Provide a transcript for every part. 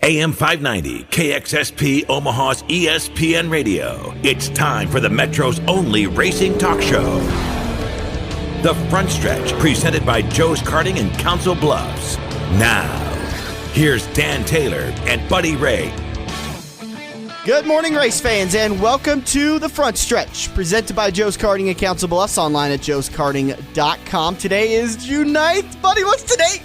AM 590, KXSP Omaha's ESPN Radio. It's time for the Metro's only racing talk show. The Front Stretch, presented by Joe's Karting in Council Bluffs. Now, here's Dan Taylor and Buddy Ray. Good morning, race fans, and welcome to The Front Stretch, presented by Joe's Karting in Council Bluffs, online at joeskarting.com. Today is June 9th. Buddy, what's today?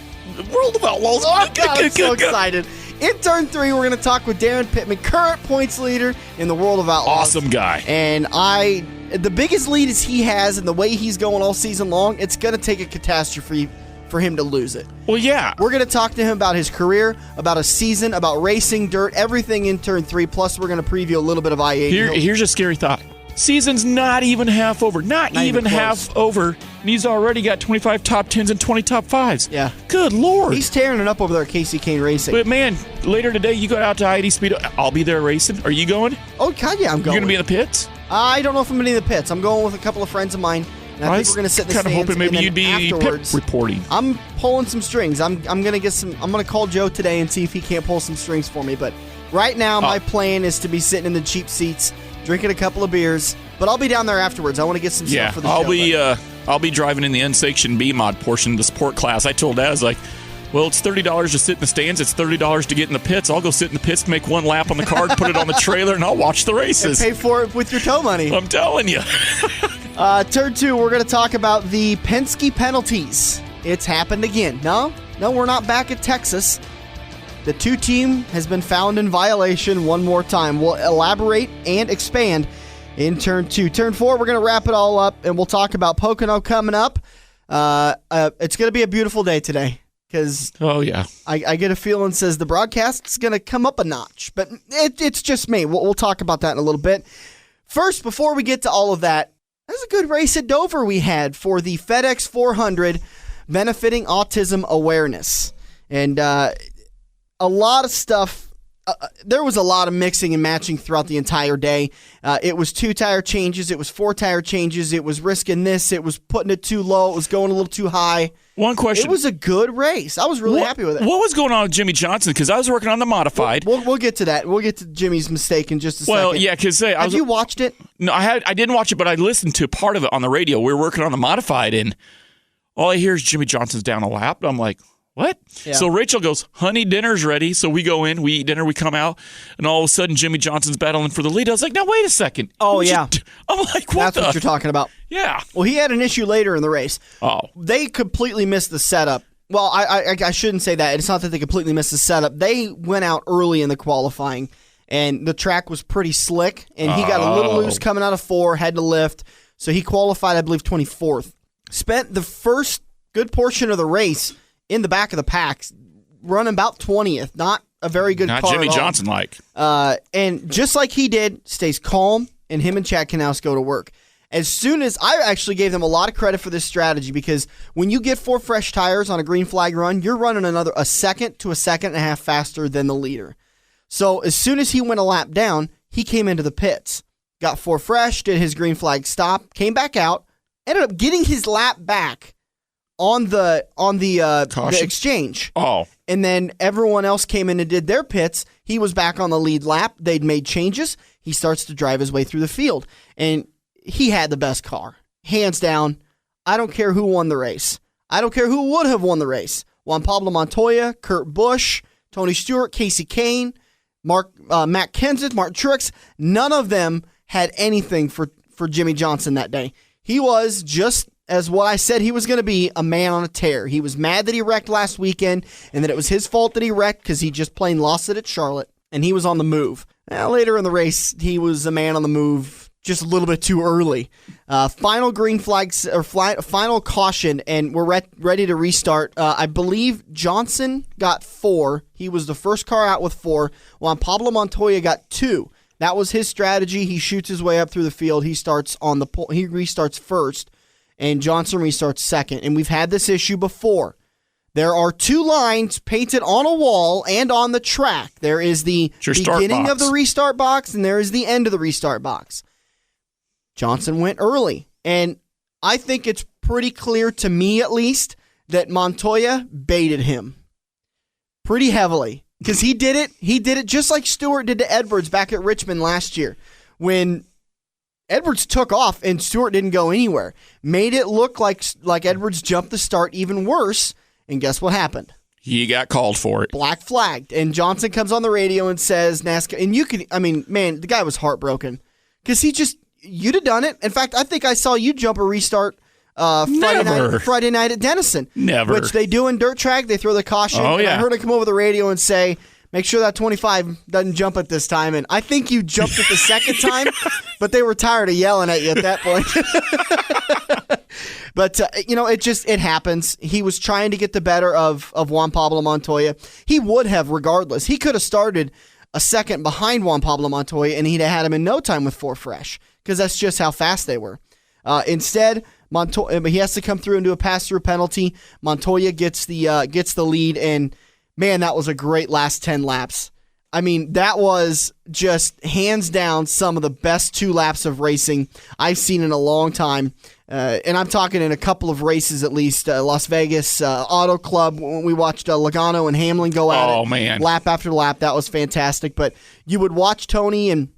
World of Outlaws. Oh, God, I'm so excited. In Turn 3, we're going to talk with Darren Pittman, current points leader in the World of Outlaws. Awesome guy. And the biggest lead is he has, and the way he's going all season long, it's going to take a catastrophe for him to lose it. Well, yeah. We're going to talk to him about his career, about a season, about racing, dirt, everything in Turn 3. Plus, we're going to preview a little bit of I-80. Here's a scary thought. Season's not even half over. Not even half over. And he's already got 25 top 10s and 20 top 5s. Yeah. Good Lord. He's tearing it up over there at Casey Kane Racing. But, man, later today, you go out to I-80 Speed. I'll be there racing. Are you going? Oh, God, yeah, I'm going. You're going to be in the pits? I don't know if I'm going to be in the pits. I'm going with a couple of friends of mine. And I think we're going to sit in the stands. Kind of hoping maybe you'd be afterwards, pit reporting. I'm pulling some strings. I'm going to get some. I'm going to call Joe today and see if he can't pull some strings for me. But right now, my plan is to be sitting in the cheap seats, drinking a couple of beers. But I'll be down there afterwards. I want to get some stuff for the show. I'll be driving in the N-Section B-Mod portion of the sport class. I told Dad, I was like, well, it's $30 to sit in the stands. It's $30 to get in the pits. I'll go sit in the pits, make one lap on the card, put it on the trailer, and I'll watch the races. And pay for it with your tow money. I'm telling you. Turn 2, we're going to talk about the Penske penalties. It's happened again. No, we're not back at Texas. The 2 team has been found in violation one more time. We'll elaborate and expand in Turn 2. Turn 4, we're going to wrap it all up, and we'll talk about Pocono coming up. It's going to be a beautiful day today because I get a feeling says the broadcast's going to come up a notch, but it's just me. We'll talk about that in a little bit. First, before we get to all of that, there's a good race at Dover we had for the FedEx 400 benefiting autism awareness. And a lot of stuff. There was a lot of mixing and matching throughout the entire day. It was 2 tire changes. It was 4 tire changes. It was risking this. It was putting it too low. It was going a little too high. One question. It was a good race. I was really happy with it. What was going on with Jimmy Johnson? Because I was working on the modified. We'll get to that. We'll get to Jimmy's mistake in just a second. Well, yeah, because have you watched it? No, I didn't watch it, but I listened to part of it on the radio. We were working on the modified, and all I hear is Jimmy Johnson's down a lap. And I'm like, what? Yeah. So Rachel goes, honey, dinner's ready. So we go in, we eat dinner, we come out, and all of a sudden Jimmy Johnson's battling for the lead. I was like, now wait a second. Oh, yeah. I'm like, what That's what you're talking about. Yeah. Well, he had an issue later in the race. Oh. They completely missed the setup. Well, I shouldn't say that. It's not that they completely missed the setup. They went out early in the qualifying, and the track was pretty slick, and he got a little loose coming out of 4, had to lift. So he qualified, I believe, 24th. Spent the first good portion of the race in the back of the pack, running about 20th. Not a very good car. Not Jimmy Johnson-like. And just like he did, stays calm, and him and Chad Knaus go to work. As soon as I actually gave them a lot of credit for this strategy, because when you get 4 fresh tires on a green flag run, you're running a second to a second and a half faster than the leader. So as soon as he went a lap down, he came into the pits, got 4 fresh, did his green flag stop, came back out, ended up getting his lap back on the exchange. Oh. And then everyone else came in and did their pits. He was back on the lead lap. They'd made changes. He starts to drive his way through the field. And he had the best car. Hands down. I don't care who won the race. I don't care who would have won the race. Juan Pablo Montoya, Kurt Busch, Tony Stewart, Casey Kane, Matt Kenseth, Martin Truex. None of them had anything for Jimmy Johnson that day. He was just as what I said he was going to be, a man on a tear. He was mad that he wrecked last weekend and that it was his fault that he wrecked because he just plain lost it at Charlotte, and he was on the move. Later in the race, he was a man on the move just a little bit too early. Final green flags or final caution, and we're ready to restart. I believe Johnson got 4. He was the first car out with 4, while Pablo Montoya got 2. That was his strategy. He shoots his way up through the field. He starts on the pole. He restarts first, and Johnson restarts second. And we've had this issue before. There are 2 lines painted on a wall and on the track. There is the beginning of the restart box, and there is the end of the restart box. Johnson went early, and I think it's pretty clear to me, at least, that Montoya baited him pretty heavily. Because he did it just like Stewart did to Edwards back at Richmond last year. When Edwards took off and Stewart didn't go anywhere. Made it look like Edwards jumped the start even worse, and guess what happened? He got called for it. Black flagged. And Johnson comes on the radio and says, NASCAR, and you could, I mean, man, the guy was heartbroken. Because you'd have done it. In fact, I think I saw you jump a restart Friday night at Denison. Never. Which they do in dirt track. They throw the caution. Oh, yeah. And I heard him come over the radio and say, make sure that 25 doesn't jump it this time. And I think you jumped it the second time, but they were tired of yelling at you at that point. But, it happens. He was trying to get the better of Juan Pablo Montoya. He would have regardless. He could have started a second behind Juan Pablo Montoya, and he'd have had him in no time with 4 fresh, because that's just how fast they were. Instead, he has to come through and do a pass-through penalty. Montoya gets the lead, and man, that was a great last 10 laps. I mean, that was just hands down some of the best 2 laps of racing I've seen in a long time. And I'm talking in a couple of races at least. Las Vegas Auto Club, when we watched Logano and Hamlin go at it. Man. Lap after lap. That was fantastic. But you would watch Tony, and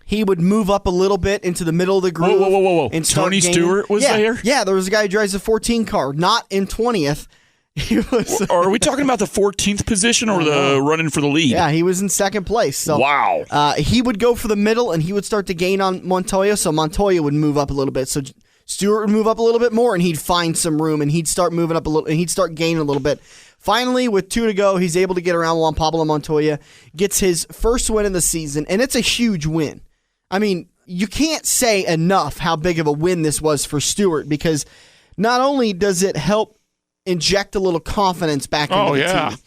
he would move up a little bit into the middle of the groove. Whoa. And Tony Stewart was there? Yeah, there was a guy who drives a 14 car, not in 20th. He was. Or are we talking about the 14th position or the running for the lead? Yeah, he was in second place. So wow. He would go for the middle, and he would start to gain on Montoya, so Montoya would move up a little bit. So Stewart would move up a little bit more, and he'd find some room, and he'd start moving up a little, and he'd start gaining a little bit. Finally, with 2 to go, he's able to get around Juan Pablo Montoya, gets his first win of the season, and it's a huge win. I mean, you can't say enough how big of a win this was for Stewart, because not only does it help inject a little confidence back into the team,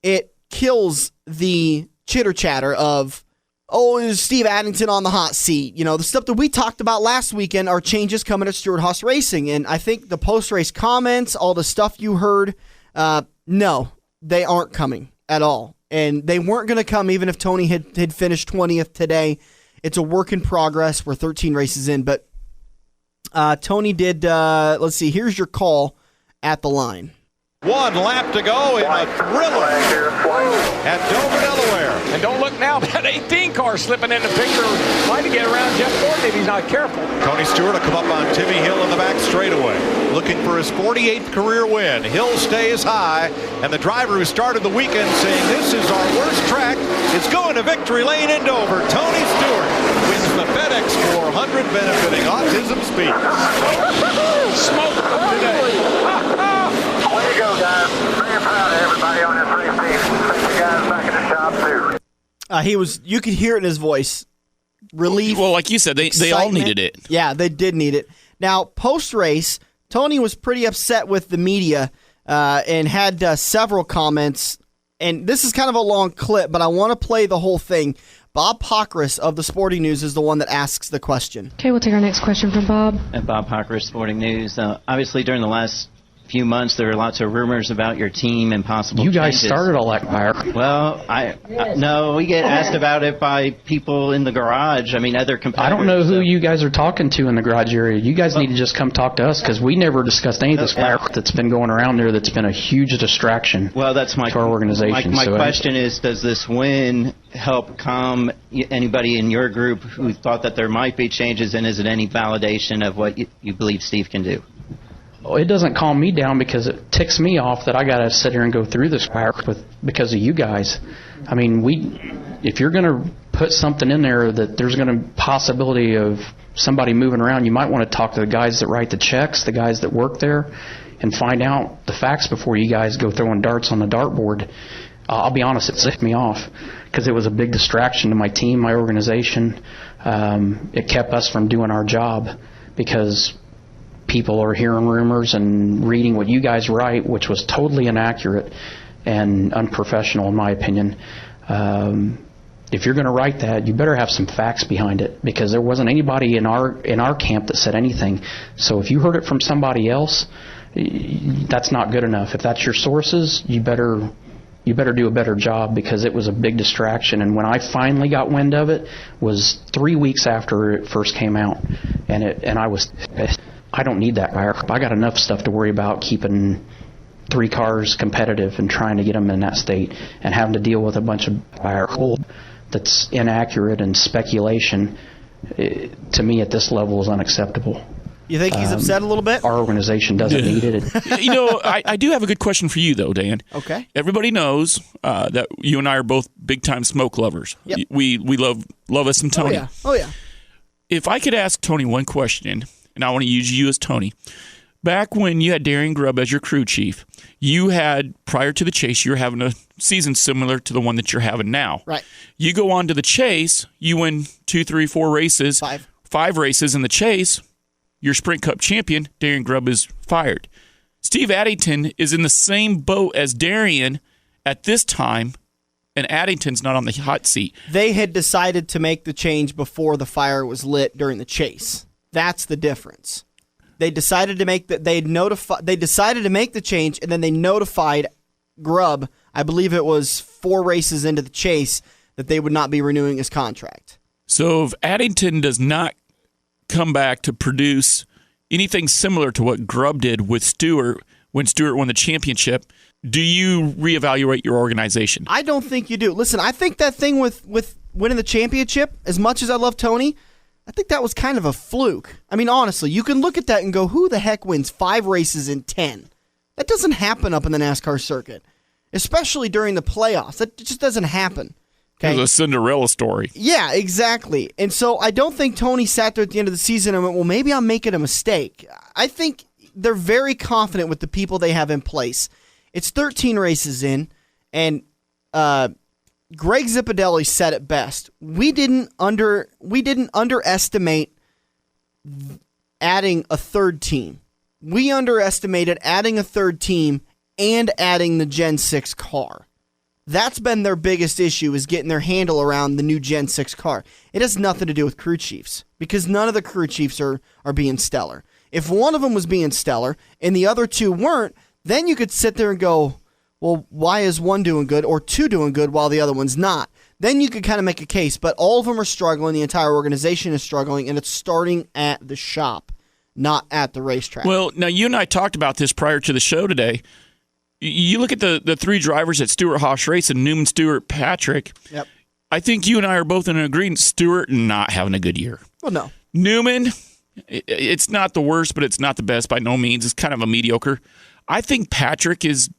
it kills the chitter-chatter of, is Steve Addington on the hot seat? The stuff that we talked about last weekend are changes coming at Stewart-Haas Racing. And I think the post-race comments, all the stuff you heard, no, they aren't coming at all. And they weren't going to come even if Tony had finished 20th today. It's a work in progress. We're 13 races in. But Tony did, let's see, here's your call at the line. 1 lap to go in a thriller at Dover, Delaware. And don't look now, that 18 car slipping in the picture, trying to get around Jeff Gordon if he's not careful. Tony Stewart will come up on Timmy Hill in the back straightaway, looking for his 48th career win. Hill stays high, and the driver who started the weekend saying, "This is our worst track," is going to victory lane in Dover. Tony Stewart wins the FedEx 400, benefiting Autism Speak. Smoke today. Way to go, guys. Very proud of everybody on this race team. Thank you guys back in the shop, too. You could hear it in his voice. Relief. Well, like you said, they all needed it. Yeah, they did need it. Now, post-race, Tony was pretty upset with the media and had several comments. And this is kind of a long clip, but I want to play the whole thing. Bob Pockris of the Sporting News is the one that asks the question. Okay, we'll take our next question from Bob. Bob Pockris, Sporting News. Obviously, during the last few months, there were lots of rumors about your team and possible You guys changes. started all that fire. Well, no, we get asked about it by people in the garage. I mean, other competitors. I don't know who you guys are talking to in the garage area. You guys need to just come talk to us, because we never discussed any of this fire that's been going around there that's been a huge distraction to our organization. My question is, does this win help calm anybody in your group who thought that there might be changes, and is it any validation of what you believe Steve can do? It doesn't calm me down, because it ticks me off that I got to sit here and go through this fire because of you guys. I mean, if you're going to put something in there that there's going to possibility of somebody moving around, you might want to talk to the guys that write the checks, the guys that work there, and find out the facts before you guys go throwing darts on the dartboard. I'll be honest, it ticked me off because it was a big distraction to my team, my organization. It kept us from doing our job because people are hearing rumors and reading what you guys write, which was totally inaccurate and unprofessional, in my opinion. If you're going to write that, you better have some facts behind it, because there wasn't anybody in our camp that said anything. So if you heard it from somebody else, that's not good enough. If that's your sources, you better do a better job, because it was a big distraction. And when I finally got wind of it was 3 weeks after it first came out, and I don't need that fire. I got enough stuff to worry about keeping 3 cars competitive and trying to get them in that state, and having to deal with a bunch of fire that's inaccurate and speculation, to me at this level is unacceptable. You think he's upset a little bit? Our organization doesn't need it. I do have a good question for you, though, Dan. Okay. Everybody knows that you and I are both big-time smoke lovers. Yep. We love us some Tony. Oh, yeah. If I could ask Tony one question, and I want to use you as Tony. Back when you had Darian Grubb as your crew chief, you had, prior to the chase, you were having a season similar to the one that you're having now. Right. You go on to the chase, you win 2, 3, 4 races. 5 races in the chase. Your Sprint Cup champion, Darian Grubb, is fired. Steve Addington is in the same boat as Darian at this time, and Addington's not on the hot seat. They had decided to make the change before the fire was lit during the chase. That's the difference. They decided to make They decided to make the change, and then they notified Grubb. I believe it was 4 races into the chase that they would not be renewing his contract. So if Addington does not come back to produce anything similar to what Grubb did with Stewart when Stewart won the championship, do you reevaluate your organization? I don't think you do. Listen, I think that thing with winning the championship, as much as I love Tony, I think that was kind of a fluke. I mean, honestly, you can look at that and go, who the heck wins 5 races in 10? That doesn't happen up in the NASCAR circuit, especially during the playoffs. That just doesn't happen. Okay? It was a Cinderella story. Yeah, exactly. And so I don't think Tony sat there at the end of the season and went, well, maybe I'm making a mistake. I think they're very confident with the people they have in place. It's 13 races in, and Greg Zipadelli said it best. We didn't underestimate adding a third team. We underestimated adding a third team and adding the Gen 6 car. That's been their biggest issue, is getting their handle around the new Gen 6 car. It has nothing to do with crew chiefs, because none of the crew chiefs are being stellar. If one of them was being stellar and the other 2 weren't, then you could sit there and go, well, why is one doing good or 2 doing good while the other one's not? Then you could kind of make a case, but all of them are struggling. The entire organization is struggling, and it's starting at the shop, not at the racetrack. Well, now you and I talked about this prior to the show today. You look at the 3 drivers at Stewart-Haas Racing, Newman, Stewart, Patrick. Yep. I think you and I are both in agreement. Stewart not having a good year. Well, no. Newman, it's not the worst, but it's not the best by no means. It's kind of a mediocre. I think Patrick is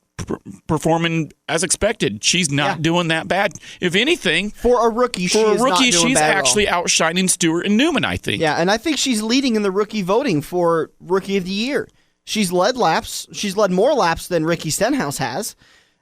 performing as expected. She's not doing that bad. If anything, for a rookie, she's actually outshining Stewart and Newman, I think. Yeah, and I think she's leading in the rookie voting for Rookie of the Year. She's led laps. She's led more laps than Ricky Stenhouse has.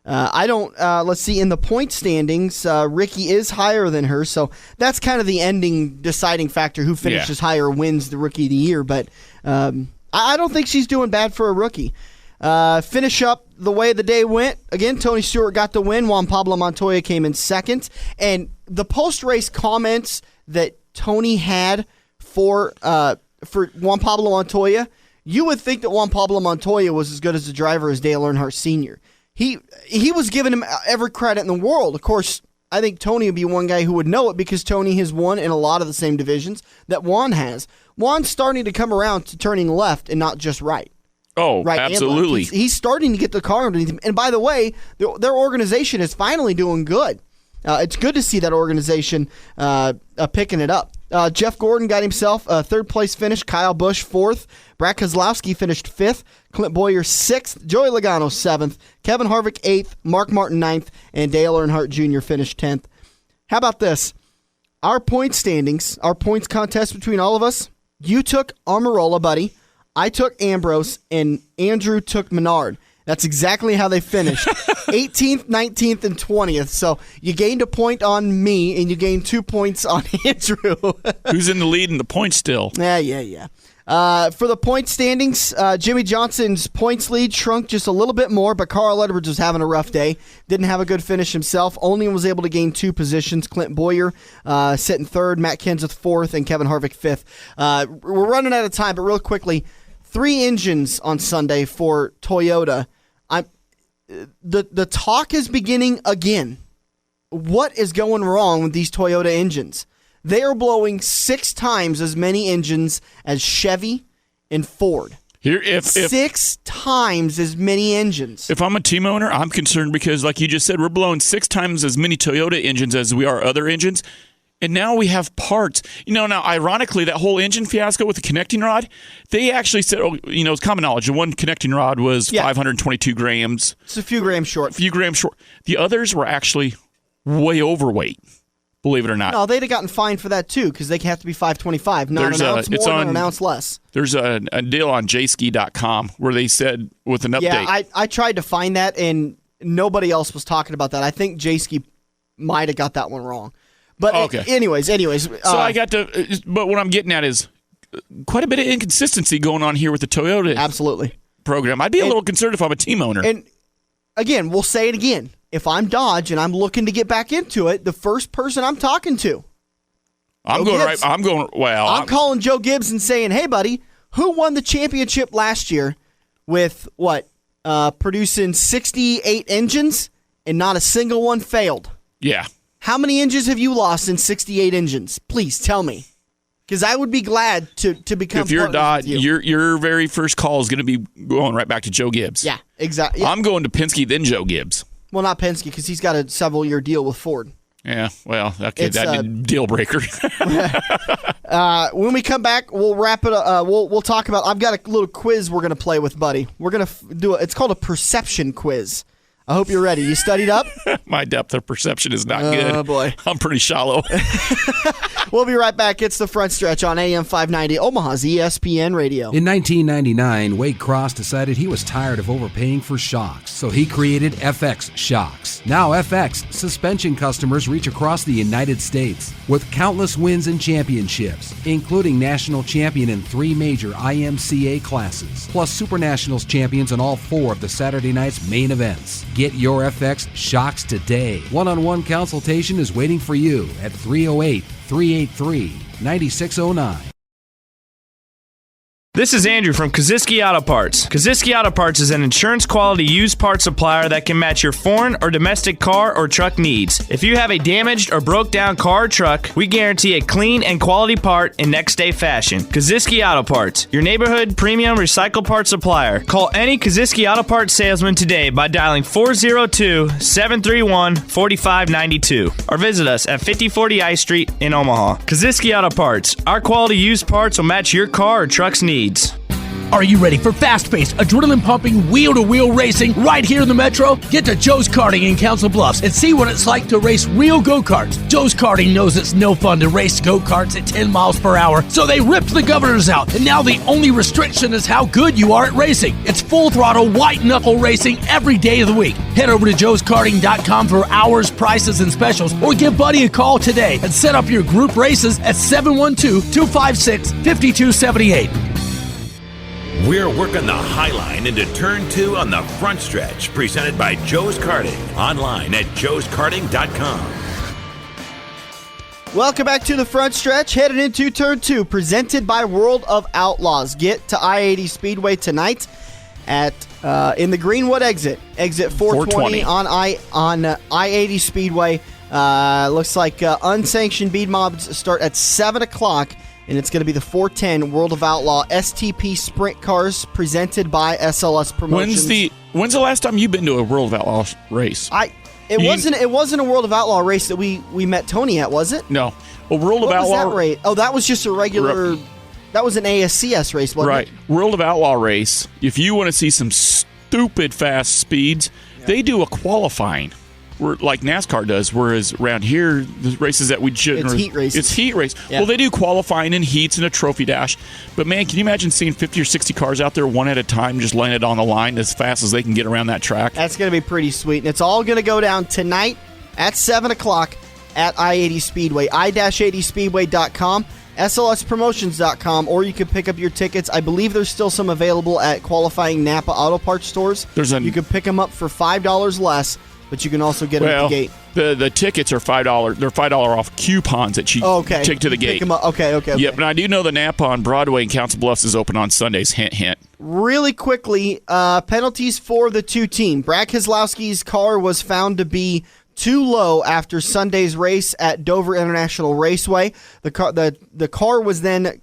Let's see, in the point standings, Ricky is higher than her, so that's kind of the ending deciding factor. Who finishes higher wins the Rookie of the Year, but I don't think she's doing bad for a rookie. Finish up the way the day went. Again, Tony Stewart got the win. Juan Pablo Montoya came in second. And the post-race comments that Tony had for Juan Pablo Montoya, you would think that Juan Pablo Montoya was as good as a driver as Dale Earnhardt Sr. He was giving him every credit in the world. Of course, I think Tony would be one guy who would know it, because Tony has won in a lot of the same divisions that Juan has. Juan's starting to come around to turning left and not just right. Oh, right, absolutely. He's starting to get the car underneath him. And by the way, their organization is finally doing good. It's good to see that organization picking it up. Jeff Gordon got himself a third-place finish. Kyle Busch, fourth. Brad Keselowski finished fifth. Clint Bowyer, sixth. Joey Logano, seventh. Kevin Harvick, eighth. Mark Martin, ninth. And Dale Earnhardt Jr. finished 10th. How about this? Our point standings, our points contest between all of us, you took Almirola, buddy. I took Ambrose, and Andrew took Menard. That's exactly how they finished. 18th, 19th, and 20th. So you gained a point on me, and you gained 2 points on Andrew. Who's in the lead in the points still? Yeah. For the point standings, Jimmy Johnson's points lead shrunk just a little bit more, but Carl Edwards was having a rough day. Didn't have a good finish himself. Only was able to gain 2 positions. Clint Bowyer sitting third, Matt Kenseth fourth, and Kevin Harvick fifth. We're running out of time, but real quickly, 3 engines on Sunday for Toyota. The talk is beginning again. What is going wrong with these Toyota engines? They are blowing 6 times as many engines as Chevy and Ford. Six times as many engines. If I'm a team owner, I'm concerned because, like you just said, we're blowing 6 times as many Toyota engines as we are other engines. And now we have parts. Now, ironically, that whole engine fiasco with the connecting rod, they actually said, it's common knowledge. The one connecting rod was 522 grams. It's a few grams short. The others were actually way overweight, believe it or not. No, they'd have gotten fined for that, too, because they have to be 525. Not an ounce more, not an ounce less. There's a deal on jski.com where they said with an update. Yeah, I tried to find that, and nobody else was talking about that. I think Jski might have got that one wrong. But anyways. So but what I'm getting at is quite a bit of inconsistency going on here with the Toyota program. I'd be a little concerned if I'm a team owner. And again, we'll say it again. If I'm Dodge and I'm looking to get back into it, the first person I'm talking to, I'm calling Joe Gibbs and saying, hey, buddy, who won the championship last year with producing 68 engines and not a single one failed? Yeah. How many engines have you lost in 68 engines? Please tell me. Because I would be glad to become If you're Dodge, your very first call is going to be going right back to Joe Gibbs. Yeah, exactly. Yeah. I'm going to Penske, then Joe Gibbs. Well, not Penske, because he's got a several-year deal with Ford. Yeah, well, okay, that's a deal breaker. When we come back, we'll wrap it up. We'll talk about. I've got a little quiz we're going to play with Buddy. We're going to do it. It's called a perception quiz. I hope you're ready. You studied up? My depth of perception is not good. Oh, boy. I'm pretty shallow. We'll be right back. It's The Front Stretch on AM 590, Omaha's ESPN Radio. In 1999, Wade Cross decided he was tired of overpaying for shocks, so he created FX Shocks. Now FX suspension customers reach across the United States with countless wins and championships, including national champion in 3 major IMCA classes, plus Super Nationals champions in all 4 of the Saturday night's main events. Get your FX Shocks today. One-on-one consultation is waiting for you at 308-383-9609. This is Andrew from Kaziski Auto Parts. Kaziski Auto Parts is an insurance-quality used parts supplier that can match your foreign or domestic car or truck needs. If you have a damaged or broke-down car or truck, we guarantee a clean and quality part in next-day fashion. Kaziski Auto Parts, your neighborhood premium recycled parts supplier. Call any Kaziski Auto Parts salesman today by dialing 402-731-4592 or visit us at 5040 I Street in Omaha. Kaziski Auto Parts, our quality used parts will match your car or truck's needs. Are you ready for fast-paced, adrenaline-pumping, wheel-to-wheel racing right here in the Metro? Get to Joe's Karting in Council Bluffs and see what it's like to race real go-karts. Joe's Karting knows it's no fun to race go-karts at 10 miles per hour, so they ripped the governors out, and now the only restriction is how good you are at racing. It's full-throttle, white-knuckle racing every day of the week. Head over to joeskarting.com for hours, prices, and specials, or give Buddy a call today and set up your group races at 712-256-5278. We're working the high line into turn 2 on the front stretch, presented by Joe's Karting. Online at joeskarting.com. Welcome back to the front stretch, headed into turn 2, presented by World of Outlaws. Get to I-80 Speedway tonight at in the Greenwood exit 420 on I-80 Speedway. Looks like unsanctioned bead mobs start at 7 o'clock. And it's going to be the 410 World of Outlaw STP Sprint Cars presented by SLS Promotions. When's the last time you've been to a World of Outlaw race? It wasn't a World of Outlaw race that we met Tony at, was it? No. Well, World of Outlaw. Was that race? Oh, that was just a regular. That was an ASCS race, wasn't it? Right. World of Outlaw race. If you want to see some stupid fast speeds, they do a qualifying. Like NASCAR does, whereas around here, the races that we shouldn't... It's heat races. It's heat race. Yeah. Well, they do qualifying in heats and a trophy dash. But, man, can you imagine seeing 50 or 60 cars out there one at a time just laying it on the line as fast as they can get around that track? That's going to be pretty sweet. And it's all going to go down tonight at 7 o'clock at I-80 Speedway. I-80speedway.com, slspromotions.com, or you can pick up your tickets. I believe there's still some available at qualifying Napa Auto Parts stores. You can pick them up for $5 less. But you can also get them at the gate. The tickets are $5. They're $5 off coupons that you take to the gate. Pick them up. Okay. Yep, and I do know the Napa on Broadway in Council Bluffs is open on Sundays. Hint, hint. Really quickly, penalties for the 2 team. Brad Keselowski's car was found to be too low after Sunday's race at Dover International Raceway. The car was then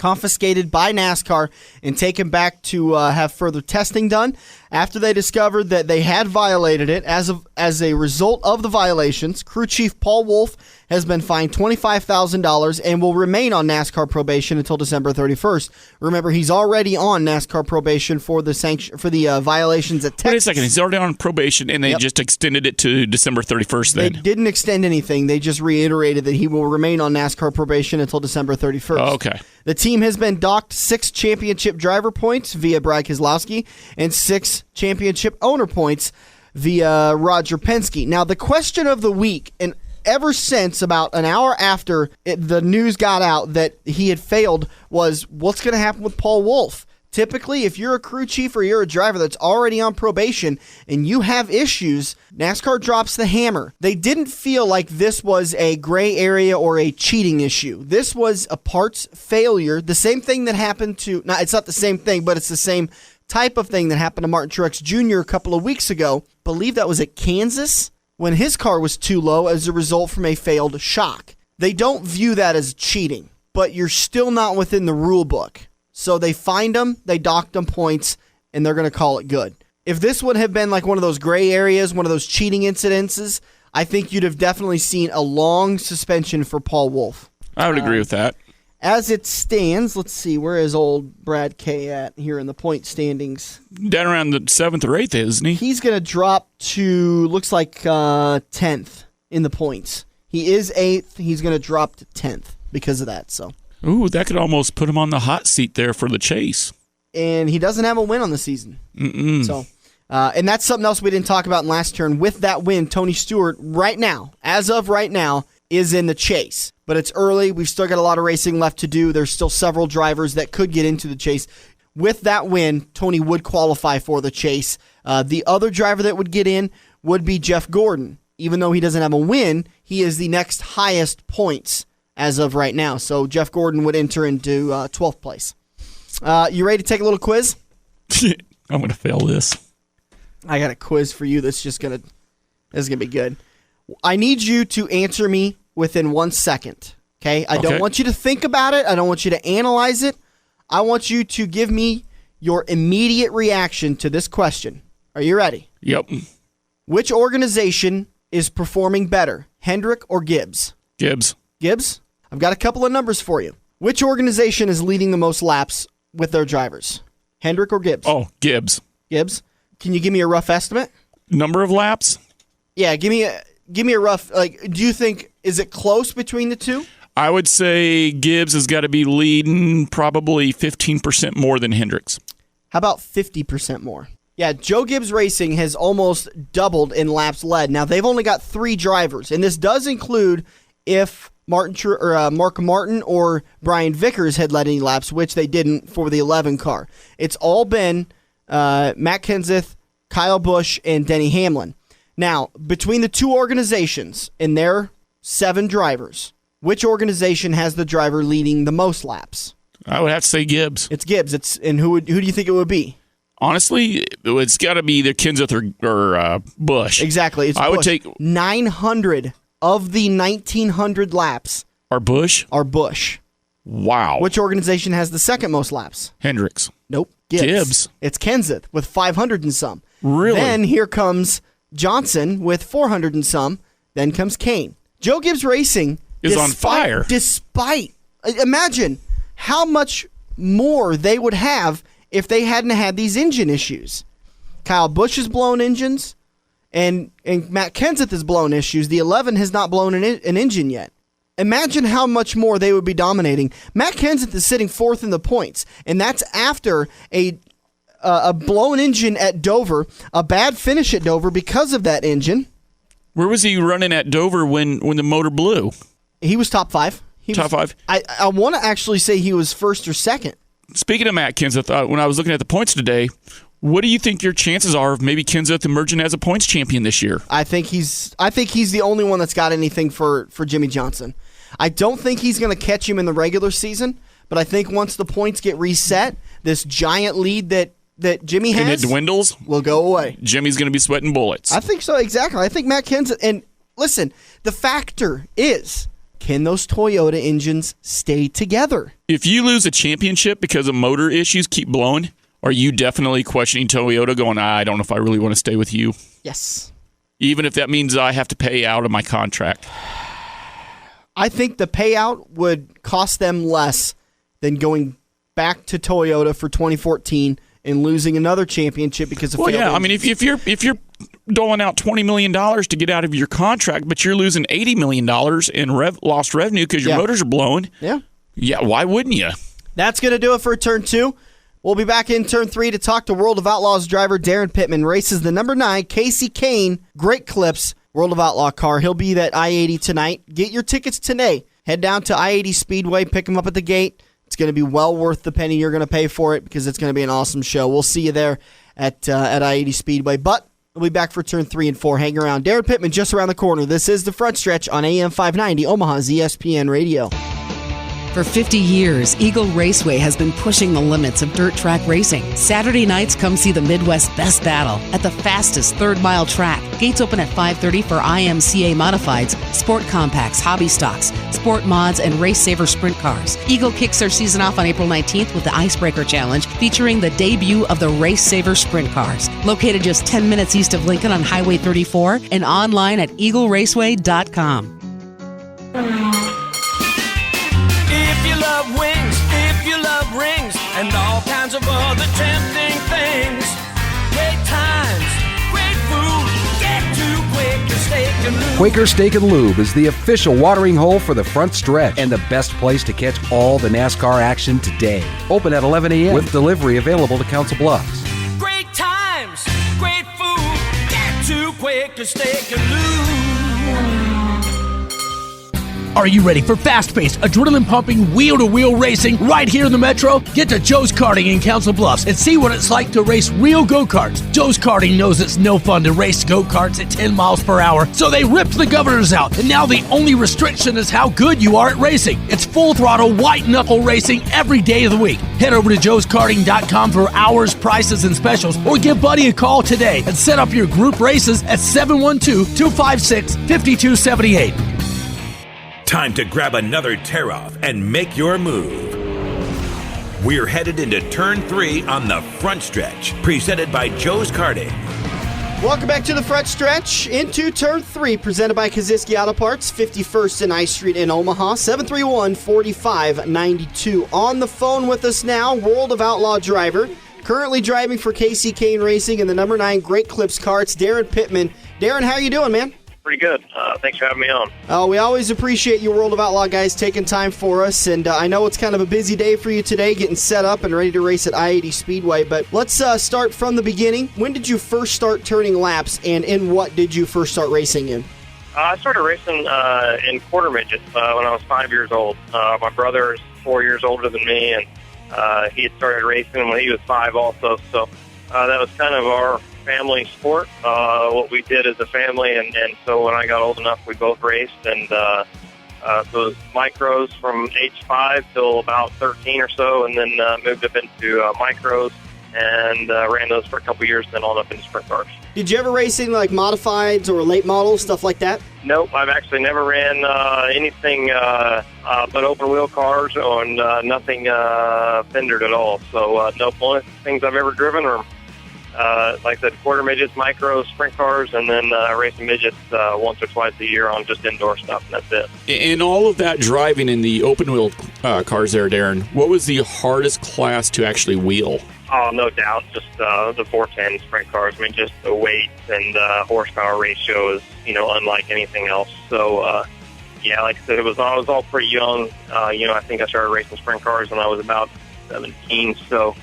confiscated by NASCAR and taken back to have further testing done. After they discovered that they had violated it, as a result of the violations, crew chief Paul Wolf has been fined $25,000 and will remain on NASCAR probation until December 31st. Remember, he's already on NASCAR probation for the violations at Texas. Wait a second, he's already on probation, and they just extended it to December 31st then? They didn't extend anything. They just reiterated that he will remain on NASCAR probation until December 31st. Oh, okay. The team has been docked 6 championship driver points via Brad Keselowski and 6 championship owner points via Roger Penske. Now, the question of the week, and ever since about an hour after the news got out that he had failed, was what's going to happen with Paul Wolf? Typically, if you're a crew chief or you're a driver that's already on probation and you have issues, NASCAR drops the hammer. They didn't feel like this was a gray area or a cheating issue. This was a parts failure. The same thing that happened to, it's not the same thing, but it's the same type of thing that happened to Martin Truex Jr. a couple of weeks ago. I believe that was at Kansas when his car was too low as a result from a failed shock. They don't view that as cheating, but you're still not within the rule book. So they fined him, they docked him points, and they're going to call it good. If this would have been like one of those gray areas, one of those cheating incidences, I think you'd have definitely seen a long suspension for Paul Wolf. I would agree with that. As it stands, let's see, where is old Brad K at here in the point standings? Down around the 7th or 8th, isn't he? He's going to drop to, looks like 10th in the points. He is 8th. He's going to drop to 10th because of that, so. Ooh, that could almost put him on the hot seat there for the chase. And he doesn't have a win on the season. Mm-mm. So, and that's something else we didn't talk about in last turn. With that win, Tony Stewart, right now, as of right now, is in the chase. But it's early. We've still got a lot of racing left to do. There's still several drivers that could get into the chase. With that win, Tony would qualify for the chase. The other driver that would get in would be Jeff Gordon. Even though he doesn't have a win, he is the next highest points as of right now. So Jeff Gordon would enter into 12th place. You ready to take a little quiz? I'm going to fail this. I got a quiz for you that's just going to be good. I need you to answer me within 1 second. Okay? I don't want you to think about it. I don't want you to analyze it. I want you to give me your immediate reaction to this question. Are you ready? Yep. Which organization is performing better, Hendrick or Gibbs? Gibbs. Gibbs? I've got a couple of numbers for you. Which organization is leading the most laps with their drivers? Hendrick or Gibbs? Oh, Gibbs. Gibbs. Can you give me a rough estimate? Number of laps? Yeah, give me a rough, do you think, is it close between the two? I would say Gibbs has got to be leading probably 15% more than Hendricks. How about 50% more? Yeah, Joe Gibbs Racing has almost doubled in laps led. Now, they've only got 3 drivers, and this does include if Mark Martin or Brian Vickers had led any laps, which they didn't for the 11 car. It's all been Matt Kenseth, Kyle Busch, and Denny Hamlin. Now, between the two organizations and their 7 drivers, which organization has the driver leading the most laps? I would have to say Gibbs. It's Gibbs. And who do you think it would be? Honestly, it's got to be either Kenseth or Busch. Exactly. It's I Busch. would take 900 of the 1,900 laps are Busch. Wow. Which organization has the second most laps? Hendricks. Nope. Gibbs. It's Kenseth with 500 and some. Really? Then here comes Johnson with 400 and some. Then comes Kane. Joe Gibbs Racing is on fire. Imagine how much more they would have if they hadn't had these engine issues. Kyle Busch has blown engines, and Matt Kenseth has blown issues. The 11 has not blown an engine yet. Imagine how much more they would be dominating. Matt Kenseth is sitting 4th in the points, and that's after a blown engine at Dover, a bad finish at Dover because of that engine. Where was he running at Dover when the motor blew? He was top 5. Top 5? I want to actually say he was 1st or 2nd. Speaking of Matt Kenseth, when I was looking at the points today, what do you think your chances are of maybe Kenseth emerging as a points champion this year? I think he's the only one that's got anything for Jimmy Johnson. I don't think he's going to catch him in the regular season, but I think once the points get reset, this giant lead that Jimmy has, and it dwindles, will go away. Jimmy's going to be sweating bullets. I think so, exactly. I think Matt Kenseth, and listen, the factor is can those Toyota engines stay together? If you lose a championship because of motor issues keep blowing, are you definitely questioning Toyota going, I don't know if I really want to stay with you? Yes. Even if that means I have to pay out of my contract? I think the payout would cost them less than going back to Toyota for 2014 and losing another championship because of failed I mean, if you're doling out $20 million to get out of your contract, but you're losing $80 million in lost revenue because your motors are blowing, why wouldn't you? That's going to do it for Turn 2. We'll be back in Turn 3 to talk to World of Outlaws driver Darren Pittman. Races the number 9, Casey Kane, Great Clips, World of Outlaw car. He'll be at I-80 tonight. Get your tickets today. Head down to I-80 Speedway, pick him up at the gate. It's going to be well worth the penny you're going to pay for it because it's going to be an awesome show. We'll see you there at I-80 Speedway. But we'll be back for Turn 3 and 4. Hang around. Darren Pittman just around the corner. This is The Front Stretch on AM 590, Omaha's ESPN Radio. For 50 years, Eagle Raceway has been pushing the limits of dirt track racing. Saturday nights, come see the Midwest's best battle at the fastest third-mile track. Gates open at 5:30 for IMCA Modifieds, Sport Compacts, Hobby Stocks, Sport Mods, and Race Saver Sprint Cars. Eagle kicks their season off on April 19th with the Icebreaker Challenge, featuring the debut of the Race Saver Sprint Cars. Located just 10 minutes east of Lincoln on Highway 34 and online at eagleraceway.com. If you love wings, if you love rings, and all kinds of other tempting things, great times, great food, get to Quaker Steak and Lube. Quaker Steak and Lube is the official watering hole for the Front Stretch and the best place to catch all the NASCAR action today. Open at 11 a.m. with delivery available to Council Bluffs. Great times, great food, get to Quaker Steak and Lube. Are you ready for fast-paced, adrenaline-pumping, wheel-to-wheel racing right here in the Metro? Get to Joe's Karting in Council Bluffs and see what it's like to race real go-karts. Joe's Karting knows it's no fun to race go-karts at 10 miles per hour, so they ripped the governors out, and now the only restriction is how good you are at racing. It's full-throttle, white-knuckle racing every day of the week. Head over to joeskarting.com for hours, prices, and specials, or give Buddy a call today and set up your group races at 712-256-5278. Time to grab another tear-off and make your move. We're headed into Turn 3 on the Front Stretch, presented by Joe's Karting. Welcome back to the Front Stretch into Turn 3, presented by Kaziski Auto Parts, 51st and I Street in Omaha, 731-4592. On the phone with us now, World of Outlaw driver, currently driving for Casey Kane Racing in the number 9 Great Clips car. It's Darren Pittman. Darren, how are you doing, man? Pretty good. Thanks for having me on. We always appreciate you World of Outlaw guys taking time for us, and I know it's kind of a busy day for you today, getting set up and ready to race at I-80 Speedway, but let's start from the beginning. When did you first start turning laps, and in what did you first start racing in? I started racing in quarter midgets when I was 5 years old. My brother is 4 years older than me, and he had started racing when he was 5 also, so that was kind of our family sport, what we did as a family, and so when I got old enough, we both raced, and so it was micros from age 5 till about 13 or so, and then moved up into micros, and ran those for a couple years, then on up into sprint cars. Did you ever race any like modifieds or late models, stuff like that? Nope, I've actually never ran anything but open wheel cars on nothing fendered at all, so nope, only things I've ever driven are like I said, quarter midgets, micros, sprint cars, and then racing midgets once or twice a year on just indoor stuff, and that's it. In all of that driving in the open-wheel cars there, Darren, what was the hardest class to actually wheel? Oh, no doubt, just the 410 sprint cars. I mean, just the weight and horsepower ratio is, unlike anything else. So, yeah, like I said, I was all pretty young. I think I started racing sprint cars when I was about 17, so...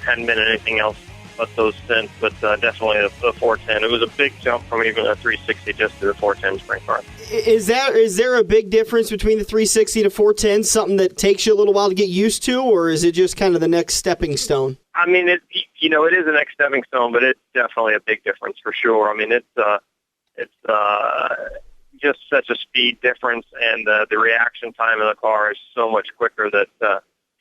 hadn't been anything else but those since, but definitely the 410. It was a big jump from even a 360 just to the 410 sprint car. Is there a big difference between the 360 to 410, something that takes you a little while to get used to, or is it just kind of the next stepping stone? I mean, it is the next stepping stone, but it's definitely a big difference for sure. I mean, it's just such a speed difference, and the reaction time of the car is so much quicker that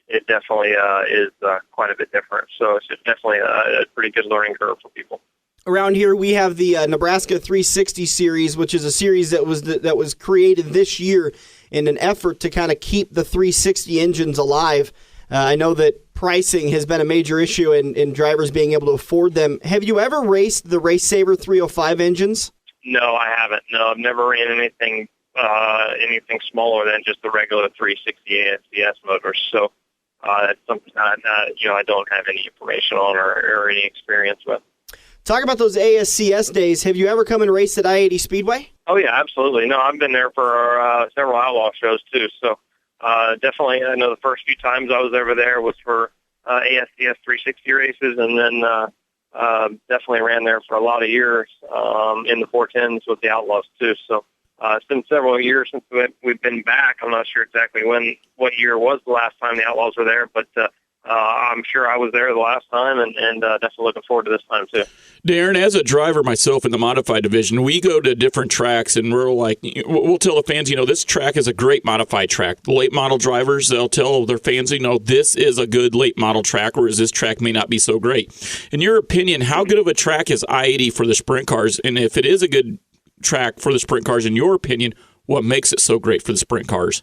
it definitely is quite a bit different. So it's definitely a pretty good learning curve for people. Around here, we have the Nebraska 360 series, which is a series that was created this year in an effort to kind of keep the 360 engines alive. I know that pricing has been a major issue in drivers being able to afford them. Have you ever raced the Race Saver 305 engines? No, I haven't. No, I've never ran anything smaller than just the regular 360 ASCS motors. So that's something I don't have any information on or any experience with. Talk about those ASCS days. Have you ever come and raced at I-80 Speedway? Oh, yeah, absolutely. No, I've been there for several Outlaw shows, too. So definitely, I know the first few times I was over there was for ASCS 360 races, and then definitely ran there for a lot of years in the 410s with the Outlaws, too. So it's been several years since we've been back. I'm not sure exactly what year was the last time the Outlaws were there, but I'm sure I was there the last time, and definitely looking forward to this time, too. Darren, as a driver myself in the modified division, we go to different tracks, and we'll tell the fans, this track is a great modified track. The late model drivers, they'll tell their fans, this is a good late model track, whereas this track may not be so great. In your opinion, how good of a track is I-80 for the sprint cars? And if it is a good track for the sprint cars, in your opinion, what makes it so great for the sprint cars?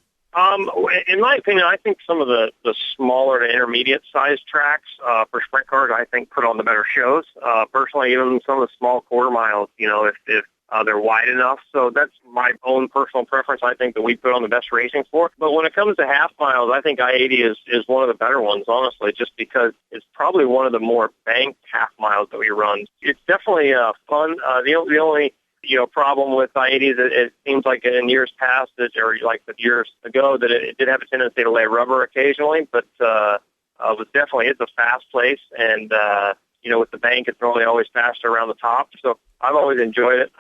In my opinion, I think some of the smaller to intermediate sized tracks for sprint cars, I think, put on the better shows. Personally, even some of the small quarter miles, if they're wide enough. So that's my own personal preference. I think that we put on the best racing for. But when it comes to half miles, I think I-80 is one of the better ones, honestly, just because it's probably one of the more banked half miles that we run. It's definitely fun. The only problem with I-80 is it seems like in years past, or like the years ago, that it did have a tendency to lay rubber occasionally, but it's a fast place, and with the bank, it's really always faster around the top. So I've always enjoyed it.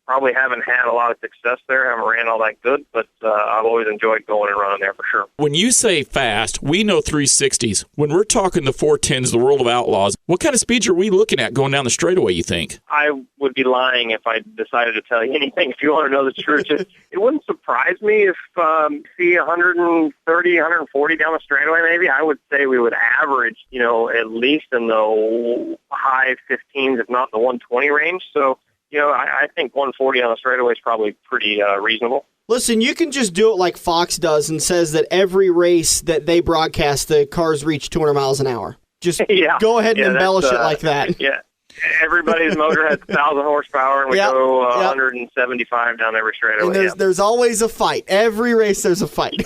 Probably haven't had a lot of success there. Haven't ran all that good, but I've always enjoyed going and running there for sure. When you say fast, we know 360s. When we're talking the 410s, the World of Outlaws, what kind of speeds are we looking at going down the straightaway, you think? I would be lying if I decided to tell you anything. If you want to know the truth, it wouldn't surprise me if see 130, 140 down the straightaway maybe. I would say we would average, at least in the high 15s, if not the 120 range. So, I think 140 on the straightaway is probably pretty reasonable. Listen, you can just do it like Fox does and says that every race that they broadcast, the cars reach 200 miles an hour. Just go ahead and embellish it like that. Yeah. Everybody's motor has 1,000 horsepower, and we go 175 down every straightaway. And there's always a fight. Every race there's a fight.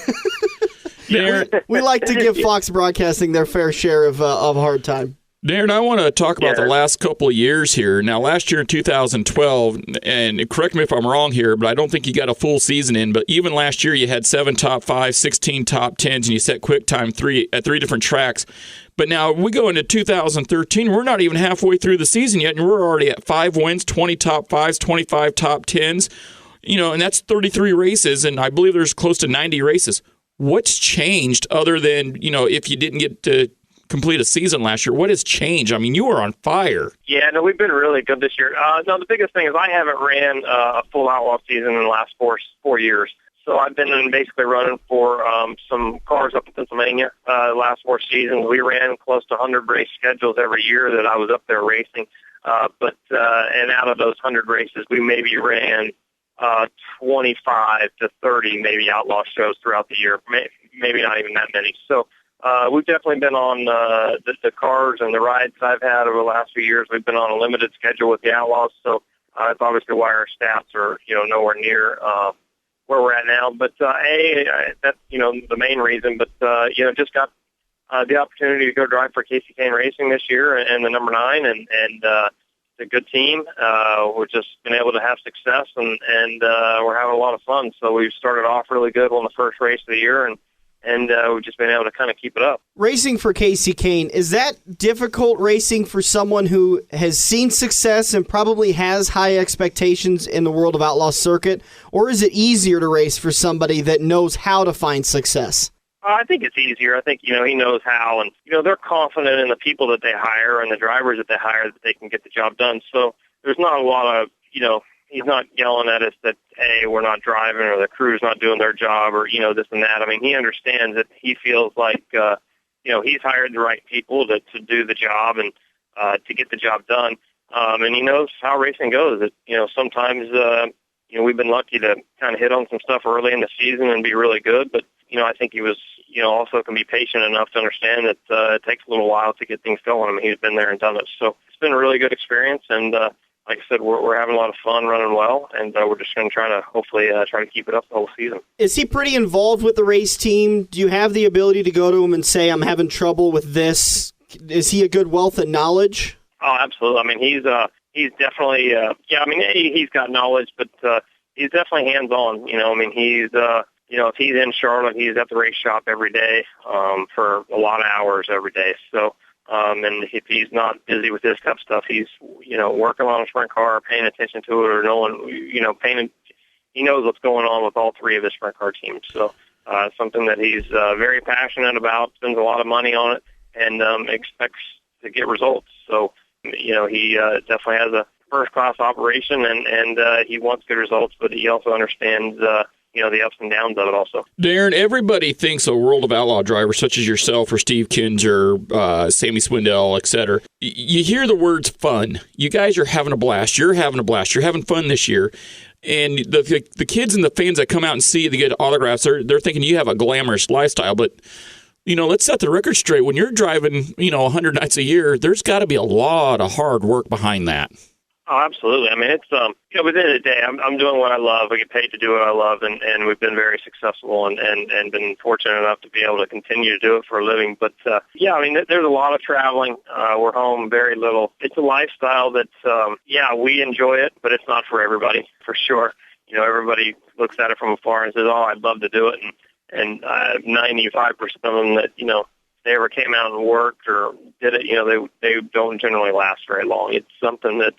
We like to give Fox Broadcasting their fair share of a hard time. Darren, I want to talk about the last couple of years here. Now, last year in 2012, and correct me if I'm wrong here, but I don't think you got a full season in, but even last year you had 7 top 5s, 16 top 10s, and you set quick time at 3 different tracks. But now we go into 2013, we're not even halfway through the season yet, and we're already at 5 wins, 20 top 5s, 25 top 10s, and that's 33 races, and I believe there's close to 90 races. What's changed other than, if you didn't get to complete a season last year? What has changed? I mean, you are on fire. Yeah, no, we've been really good this year. No, the biggest thing is I haven't ran a full Outlaw season in the last four years. So I've been basically running for some cars up in Pennsylvania the last 4 seasons. We ran close to 100 race schedules every year that I was up there racing. And out of those 100 races, we maybe ran 25 to 30 maybe Outlaw shows throughout the year, maybe not even that many. So we've definitely been on the cars and the rides I've had over the last few years. We've been on a limited schedule with the Outlaws, so that's obviously why our stats are nowhere near where we're at now. But that's the main reason. But just got the opportunity to go drive for Casey Kane Racing this year and the number 9, and it's a good team. We've just been able to have success, and we're having a lot of fun. So we've started off really good on the first race of the year, and we've just been able to kind of keep it up. Racing for Casey Kane, is that difficult racing for someone who has seen success and probably has high expectations in the World of Outlaw circuit, or is it easier to race for somebody that knows how to find success? I think it's easier. I think, he knows how, and, they're confident in the people that they hire and the drivers that they hire that they can get the job done. So there's not a lot of, he's not yelling at us that, hey, we're not driving or the crew's not doing their job or, this and that. I mean, he understands that he feels like, he's hired the right people to do the job and to get the job done. and he knows how racing goes. Sometimes we've been lucky to kind of hit on some stuff early in the season and be really good, but I think he was also can be patient enough to understand that it takes a little while to get things going. I mean, he's been there and done it, so it's been a really good experience. And like I said, we're having a lot of fun running well, and we're just going to hopefully try to keep it up the whole season. Is he pretty involved with the race team? Do you have the ability to go to him and say, I'm having trouble with this? Is he a good wealth of knowledge? Oh, absolutely. I mean, he's definitely, he's got knowledge, but he's definitely hands-on. If he's in Charlotte, he's at the race shop every day for a lot of hours every day. So, and if he's not busy with this type of stuff, he's, working on a sprint car, paying attention to it, or he knows what's going on with all three of his sprint car teams. So, something that he's very passionate about, spends a lot of money on it, and expects to get results. So, he definitely has a first-class operation, and he wants good results, but he also understands, the ups and downs of it also. Darren, everybody thinks a World of Outlaw driver such as yourself or Steve Kinzer, Sammy Swindell, etc. You hear the words fun. You guys are having a blast. You're having a blast. You're having fun this year. And the kids and the fans that come out and see you to get autographs, they're thinking you have a glamorous lifestyle. But, let's set the record straight. When you're driving, 100 nights a year, there's got to be a lot of hard work behind that. Oh, absolutely. I mean, it's, at the end of the day, I'm doing what I love. I get paid to do what I love, and we've been very successful and been fortunate enough to be able to continue to do it for a living. But, there's a lot of traveling. We're home very little. It's a lifestyle that, we enjoy it, but it's not for everybody, for sure. Everybody looks at it from afar and says, oh, I'd love to do it. And 95% of them that, they ever came out and worked or did it, they don't generally last very long. It's something that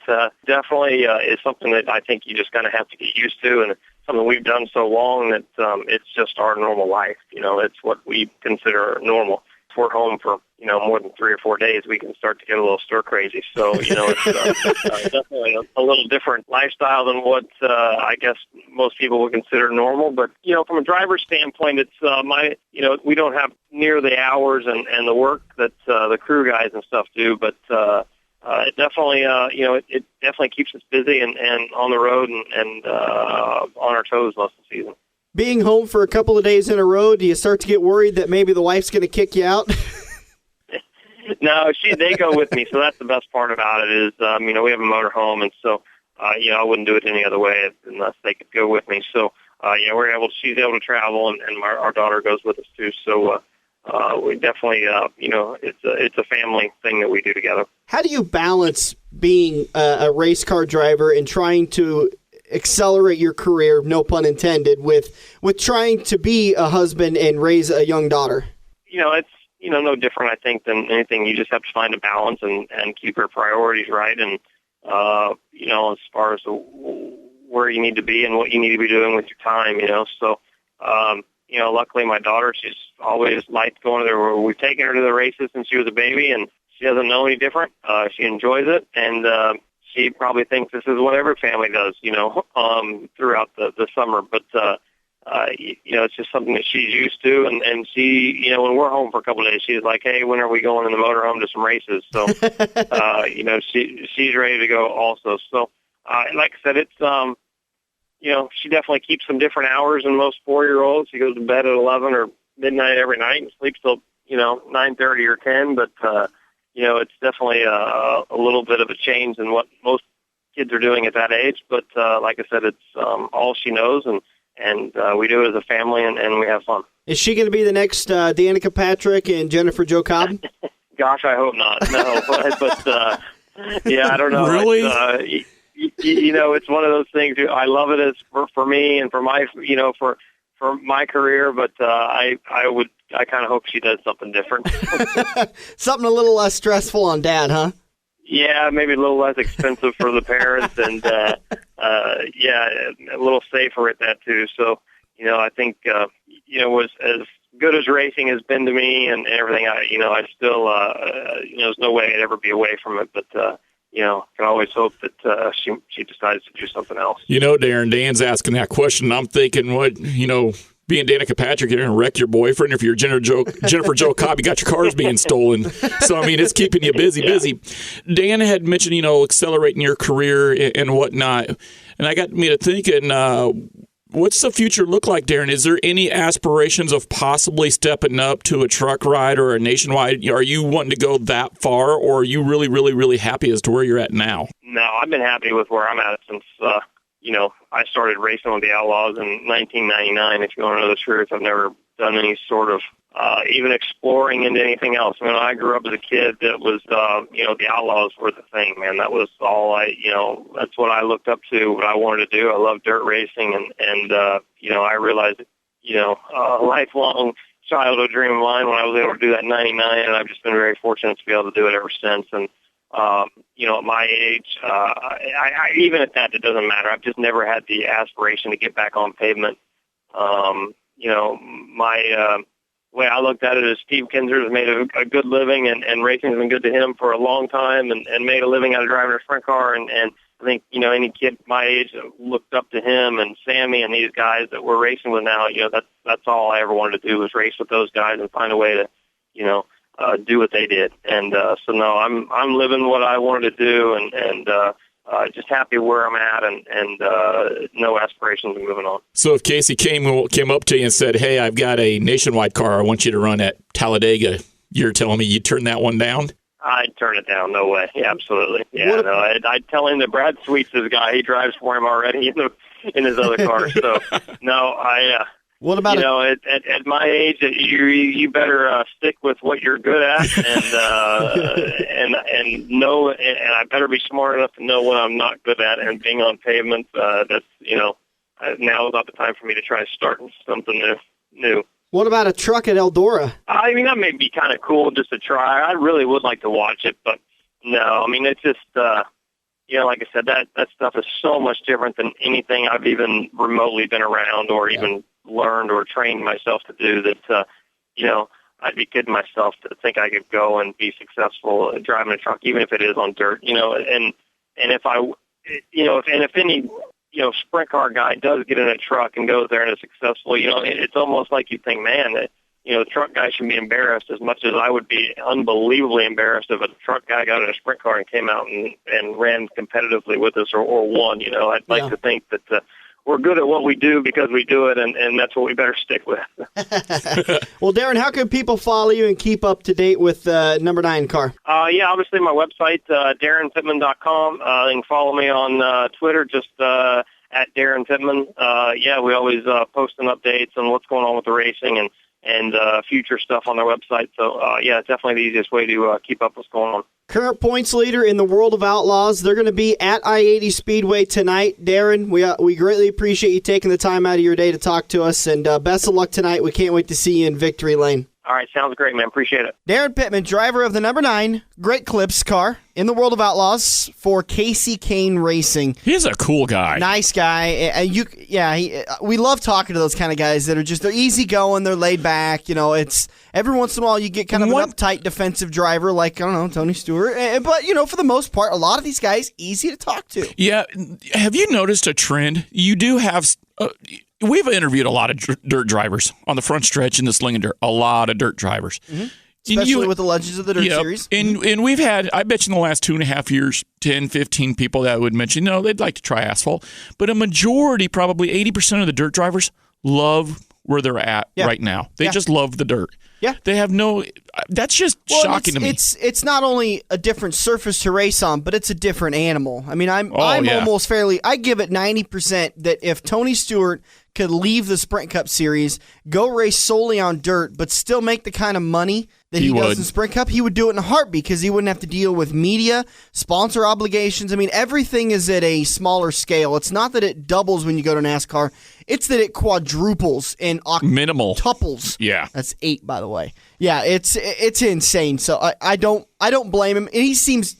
definitely is something that I think you just kind of have to get used to, and it's something we've done so long that it's just our normal life. It's what we consider normal. If we're home for, more than 3 or 4 days, we can start to get a little stir crazy. So, it's definitely a little different lifestyle than what I guess most people would consider normal. But, from a driver's standpoint, it's we don't have near the hours and the work that the crew guys and stuff do. But it definitely, it definitely keeps us busy and on the road and on our toes most of the season. Being home for a couple of days in a row, do you start to get worried that maybe the wife's going to kick you out? No, they go with me, so that's the best part about it is, we have a motor home, and so, I wouldn't do it any other way unless they could go with me. So, she's able to travel, and our daughter goes with us too. So, we definitely, it's a family thing that we do together. How do you balance being a race car driver and trying to accelerate your career, no pun intended, with trying to be a husband and raise a young daughter? It's, no different, I think, than anything. You just have to find a balance and keep your priorities right. And, as far as where you need to be and what you need to be doing with your time, So, luckily my daughter, she's always liked going there. We've taken her to the races since she was a baby, and she doesn't know any different. She enjoys it, and she probably thinks this is what every family does, throughout the summer. But, it's just something that she's used to. And she, when we're home for a couple of days, she's like, hey, when are we going in the motorhome to some races? So, she's ready to go also. So, like I said, it's, she definitely keeps some different hours than most 4-year-olds. She goes to bed at 11 or midnight every night and sleeps till, 9:30 or 10. But, it's definitely a little bit of a change than what most kids are doing at that age. But like I said, it's all she knows, and we do it as a family, and we have fun. Is she going to be the next Danica Patrick and Jennifer Jo Cobb? Gosh, I hope not. No, but I don't know. Really? It's one of those things. I love it as for me and for my, for my career, but I kind of hope she does something different. Something a little less stressful on Dad, huh? Yeah, maybe a little less expensive for the parents, and a little safer at that too. So, I think was as good as racing has been to me and everything. I still there's no way I'd ever be away from it, but can always hope that she decides to do something else. Darren, Dan's asking that question. I'm thinking, what, being being Danica Patrick, you're going to wreck your boyfriend. If you're Jennifer Jo Cobb, you got your cars being stolen. So, I mean, it's keeping you busy. Dan had mentioned, accelerating your career and whatnot. And I got me to thinking, what's the future look like, Darren? Is there any aspirations of possibly stepping up to a truck ride or a nationwide? Are you wanting to go that far, or are you really, really, really happy as to where you're at now? No, I've been happy with where I'm at since, I started racing with the Outlaws in 1999. If you want to know the truth, I've never done any sort of even exploring into anything else. I mean, I grew up as a kid that was, the Outlaws were the thing, man. That was all that's what I looked up to, what I wanted to do. I love dirt racing, and I realized, a lifelong childhood dream of mine when I was able to do that in 99, and I've just been very fortunate to be able to do it ever since. And, at my age, I even at that, it doesn't matter. I've just never had the aspiration to get back on pavement. My way I looked at it is Steve Kinzer has made a good living, and racing has been good to him for a long time, and made a living out of driving a sprint car. And I think, any kid my age looked up to him and Sammy and these guys that we're racing with now. That's all I ever wanted to do, was race with those guys and find a way to, do what they did. And so no, I'm living what I wanted to do, and just happy where I'm at, and no aspirations of moving on. So if Casey came up to you and said, "Hey, I've got a nationwide car I want you to run at Talladega," you're telling me you'd turn that one down? I'd turn it down. No way. Yeah, absolutely. Yeah, I'd tell him that Brad Sweet's his guy. He drives for him already in his other car. So no, What about at my age? You better stick with what you're good at, and know, and I better be smart enough to know what I'm not good at. And being on pavement, that's now is not the time for me to try starting something new. What about a truck at Eldora? I mean, that may be kind of cool just to try. I really would like to watch it, but no. I mean, it's just like I said, that stuff is so much different than anything I've even remotely been around or even learned or trained myself to do. That I'd be kidding myself to think I could go and be successful driving a truck, even if it is on dirt. And if any sprint car guy does get in a truck and goes there and is successful, it's almost like you think, man, that the truck guy should be embarrassed as much as I would be unbelievably embarrassed if a truck guy got in a sprint car and came out and ran competitively with us or won. I'd like to think that we're good at what we do because we do it, and that's what we better stick with. Well, Darren, how can people follow you and keep up to date with number 9 car? Obviously my website, DarrenPittman.com. You can follow me on Twitter, just at Darren Pittman. We always posting updates on what's going on with the racing and future stuff on their website. So, definitely the easiest way to keep up what's going on. Current points leader in the world of Outlaws. They're going to be at I-80 Speedway tonight. Darren, we greatly appreciate you taking the time out of your day to talk to us, and best of luck tonight. We can't wait to see you in Victory Lane. All right, sounds great, man. Appreciate it. Darren Pittman, driver of the number 9 Great Clips car in the world of Outlaws for Casey Kane Racing. He's a cool guy. Nice guy. We love talking to those kind of guys that are they're easy going, they're laid back. It's every once in a while you get kind of an uptight defensive driver like, I don't know, Tony Stewart. But, for the most part, a lot of these guys, easy to talk to. Yeah. Have you noticed a trend? You do have... We've interviewed a lot of dirt drivers on the front stretch in the Sling and Dirt. A lot of dirt drivers. Mm-hmm. Especially with the Legends of the Dirt series. And we've had, I bet you in the last 2.5 years, 10, 15 people that would mention, they'd like to try asphalt. But a majority, probably 80% of the dirt drivers love where they're at right now. They just love the dirt. Yeah. They have that's just shocking to me. It's not only a different surface to race on, but it's a different animal. I mean, I'm almost I give it 90% that if Tony Stewart could leave the Sprint Cup series, go race solely on dirt, but still make the kind of money that he does in Sprint Cup, he would do it in a heartbeat because he wouldn't have to deal with media, sponsor obligations. I mean, everything is at a smaller scale. It's not that it doubles when you go to NASCAR. It's that it quadruples and minimal tuples. Yeah. That's 8, by the way. Yeah, it's insane. So I don't blame him. And he seems,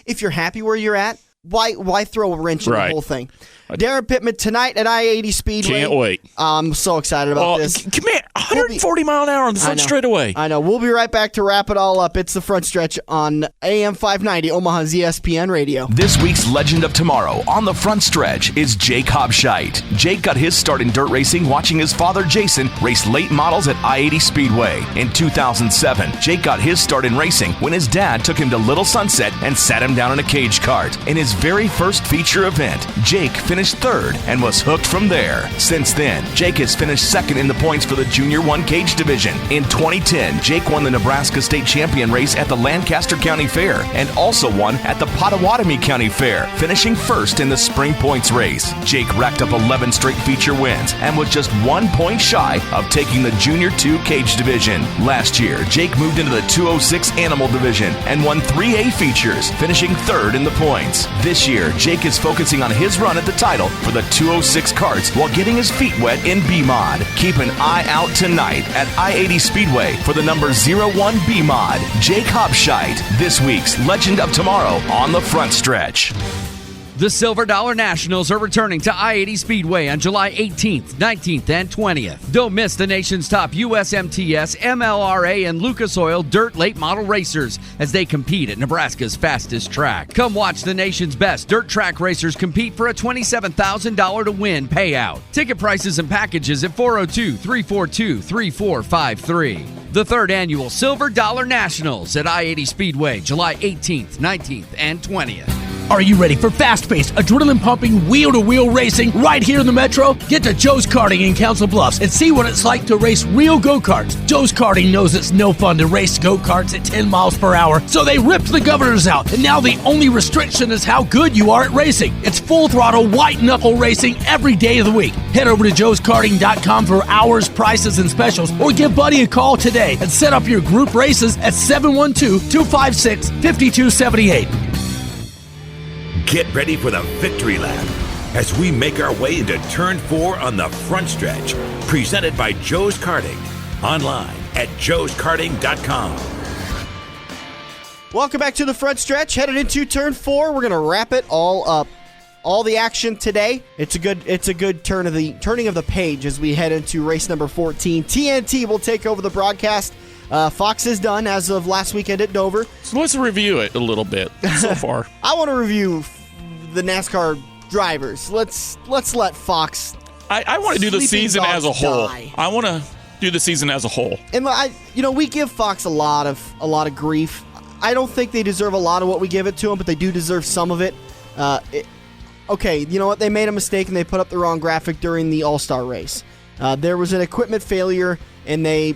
if you're happy where you're at, why throw a wrench in the whole thing? Darren Pittman tonight at I-80 Speedway. Can't wait. I'm so excited about this. Man, 140 mile an hour on the front straightaway. I know. We'll be right back to wrap it all up. It's the Front Stretch on AM 590, Omaha's ESPN Radio. This week's Legend of Tomorrow on the Front Stretch is Jake Hobscheit. Jake got his start in dirt racing watching his father Jason race late models at I-80 Speedway. In 2007, Jake got his start in racing when his dad took him to Little Sunset and sat him down in a cage kart. In his very first feature event, Jake finished third and was hooked from there. Since then, Jake has finished second in the points for the Junior 1 Cage Division. In 2010, Jake won the Nebraska State Champion race at the Lancaster County Fair and also won at the Potawatomi County Fair, finishing first in the Spring Points race. Jake racked up 11 straight feature wins and was just 1 point shy of taking the Junior 2 Cage Division. Last year, Jake moved into the 206 Animal Division and won 3A features, finishing third in the points. This year, Jake is focusing on his run at the title for the 206 karts while getting his feet wet in B-Mod. Keep an eye out tonight at I-80 Speedway for the number 01 B-Mod. Jake Hobscheit, this week's Legend of Tomorrow on the Front Stretch. The Silver Dollar Nationals are returning to I-80 Speedway on July 18th, 19th, and 20th. Don't miss the nation's top USMTS, MLRA, and Lucas Oil dirt late model racers as they compete at Nebraska's fastest track. Come watch the nation's best dirt track racers compete for a $27,000 to win payout. Ticket prices and packages at 402-342-3453. The third annual Silver Dollar Nationals at I-80 Speedway, July 18th, 19th, and 20th. Are you ready for fast-paced, adrenaline-pumping, wheel-to-wheel racing right here in the Metro? Get to Joe's Karting in Council Bluffs and see what it's like to race real go-karts. Joe's Karting knows it's no fun to race go-karts at 10 miles per hour, so they ripped the governors out, and now the only restriction is how good you are at racing. It's full-throttle, white-knuckle racing every day of the week. Head over to joeskarting.com for hours, prices, and specials, or give Buddy a call today and set up your group races at 712-256-5278. Get ready for the victory lap as we make our way into Turn 4 on the Front Stretch. Presented by Joe's Karting. Online at joeskarting.com. Welcome back to the Front Stretch. Headed into Turn 4. We're going to wrap it all up. All the action today. It's a good turning of the page as we head into race number 14. TNT will take over the broadcast. Fox is done as of last weekend at Dover. So let's review it a little bit so far. I want to review the NASCAR drivers. Let's let Fox. I want to do the season as a whole. I want to do the season as a whole. And we give Fox a lot of grief. I don't think they deserve a lot of what we give it to them, but they do deserve some of it. Okay, you know what? They made a mistake and they put up the wrong graphic during the All-Star race. There was an equipment failure and a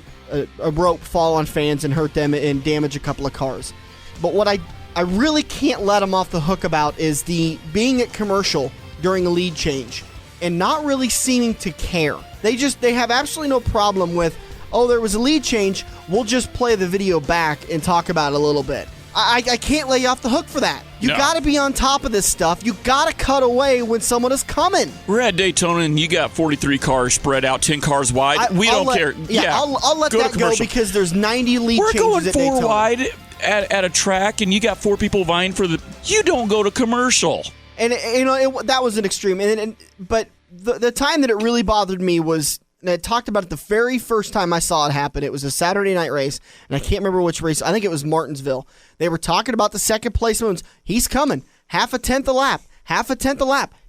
rope fall on fans and hurt them and damage a couple of cars. But what I really can't let them off the hook about is the being at commercial during a lead change and not really seeming to care. They have absolutely no problem with, there was a lead change, we'll just play the video back and talk about it a little bit. I can't lay you off the hook for that. You got to be on top of this stuff. You got to cut away when someone is coming. We're at Daytona, and you got 43 cars spread out, 10 cars wide. We don't care. Yeah, I'll let that go because there's 90 lead changes We're going at Daytona. 4 wide at a track, and you got 4 people vying for the. You don't go to commercial. And that was an extreme. But the time that it really bothered me was. And I talked about it the very first time I saw it happen. It was a Saturday night race, and I can't remember which race. I think it was Martinsville. They were talking about the second place ones. He's coming. Half a tenth a lap.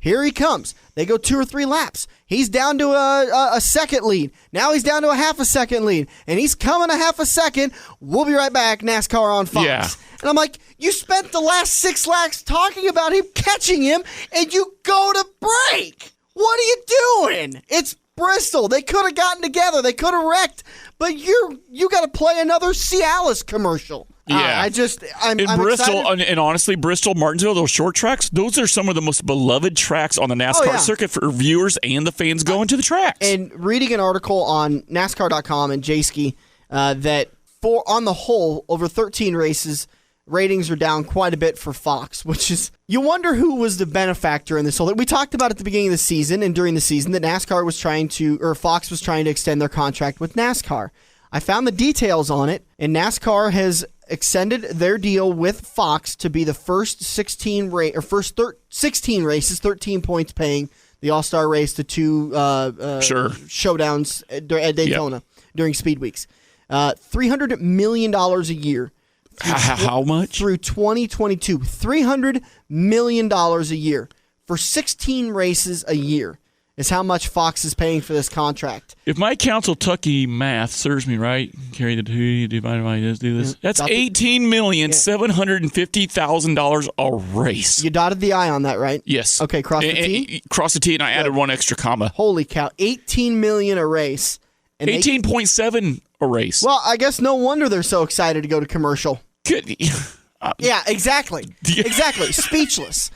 Here he comes. They go 2 or 3 laps. He's down to a second lead. Now he's down to a half a second lead. And he's coming a half a second. We'll be right back. NASCAR on Fox. Yeah. And I'm like, you spent the last 6 laps talking about him catching him, and you go to break. What are you doing? It's Bristol. They could have gotten together. They could have wrecked. But you got to play another Cialis commercial. Yeah. I'm Bristol, excited. and honestly, Bristol, Martinsville, those short tracks, those are some of the most beloved tracks on the NASCAR circuit for viewers and the fans going to the tracks. And reading an article on NASCAR.com and Jayski that on the whole, over 13 races, ratings are down quite a bit for Fox, which is, you wonder who was the benefactor in this whole thing. We talked about at the beginning of the season and during the season that Fox was trying to extend their contract with NASCAR. I found the details on it, and NASCAR has extended their deal with Fox to be the first 16 races, 13 points paying the All-Star race, the 2 showdowns at Daytona. Yep. during speed weeks. $300 million a year. How much? Through 2022. $300 million a year for 16 races a year is how much Fox is paying for this contract. If my Council Tucky math serves me right, carry the 2 divided by this, do this. That's $18,750,000 a race. You dotted the I on that, right? Yes. Okay, cross the T? Cross the T, and I added one extra comma. Holy cow. $18 million a race. 18.7 a race. Well, I guess no wonder they're so excited to go to commercial. Good. Yeah, exactly. Exactly. Speechless.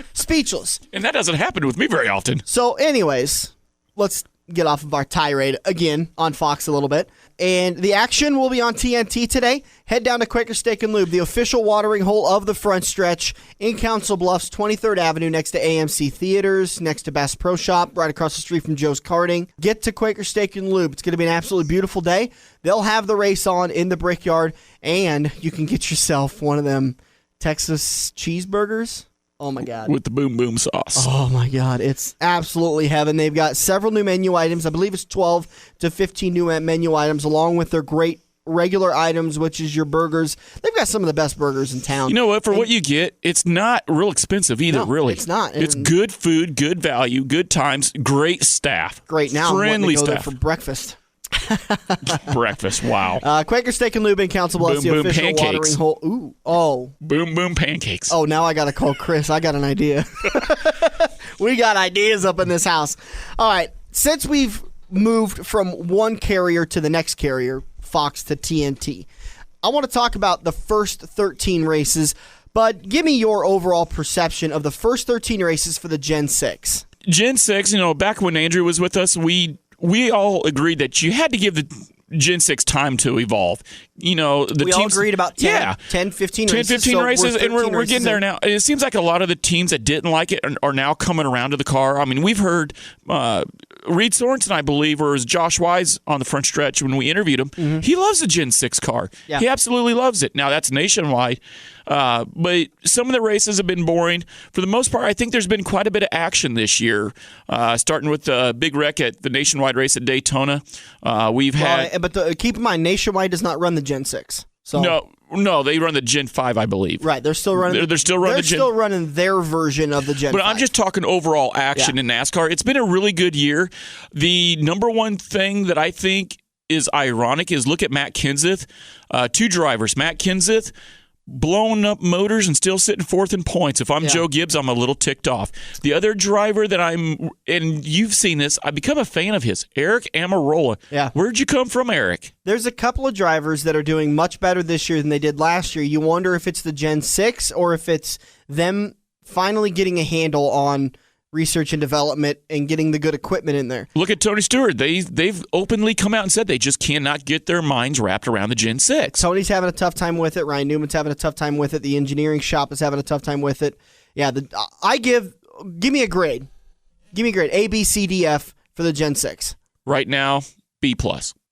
And that doesn't happen with me very often. So, anyways, let's get off of our tirade again on Fox a little bit. And the action will be on TNT today. Head down to Quaker Steak and Lube, the official watering hole of the front stretch in Council Bluffs, 23rd Avenue, next to AMC Theaters, next to Bass Pro Shop, right across the street from Joe's Karting. Get to Quaker Steak and Lube. It's going to be an absolutely beautiful day. They'll have the race on in the Brickyard, and you can get yourself one of them Texas cheeseburgers. Oh, my God. With the boom boom sauce. Oh, my God. It's absolutely heaven. They've got several new menu items. I believe it's 12 to 15 new menu items, along with their great regular items, which is your burgers. They've got some of the best burgers in town. You know what? For what you get, it's not real expensive either, really. It's not. It's good food, good value, good times, great staff. Great. Now friendly I'm wanting to go staff. there for breakfast. Breakfast, wow. Quaker Steak and Lube in Council Bluffs, the official watering hole. Ooh, oh. Boom boom pancakes. Oh, now I got to call Chris. I got an idea. We got ideas up in this house. All right. Since we've moved from one carrier to the next carrier, Fox to TNT, I want to talk about the first 13 races, but give me your overall perception of the first 13 races for the Gen 6. Gen 6, back when Andrew was with us, we all agreed that you had to give the Gen 6 time to evolve. We all agreed about 10, 15 races. 10, 15 races, and we're getting there now. It seems like a lot of the teams that didn't like it are now coming around to the car. I mean, we've heard Reed Sorensen, I believe, or was Josh Wise on the front stretch when we interviewed him. Mm-hmm. He loves the Gen 6 car. Yeah. He absolutely loves it. Now, that's nationwide. But some of the races have been boring. For the most part, I think there's been quite a bit of action this year, starting with the big wreck at the nationwide race at Daytona. But keep in mind, Nationwide does not run the Gen 6. So No, they run the Gen 5, I believe. Right, they're still running. They're still running their version of the Gen 5. But I'm just talking overall action in NASCAR. It's been a really good year. The number one thing that I think is ironic is look at Matt Kenseth. Two drivers, Matt Kenseth, blowing up motors and still sitting fourth in points. If I'm Joe Gibbs, I'm a little ticked off. The other driver that and you've seen this, I've become a fan of his, Eric Amarola. Yeah. Where'd you come from, Eric? There's a couple of drivers that are doing much better this year than they did last year. You wonder if it's the Gen 6 or if it's them finally getting a handle on research and development and getting the good equipment in there. Look at Tony Stewart. They've openly come out and said they just cannot get their minds wrapped around the Gen 6. Tony's having a tough time with it. Ryan Newman's having a tough time with it. The engineering shop is having a tough time with it. Yeah, give me a grade. Give me a grade. A, B, C, D, F for the Gen 6. Right now, B+.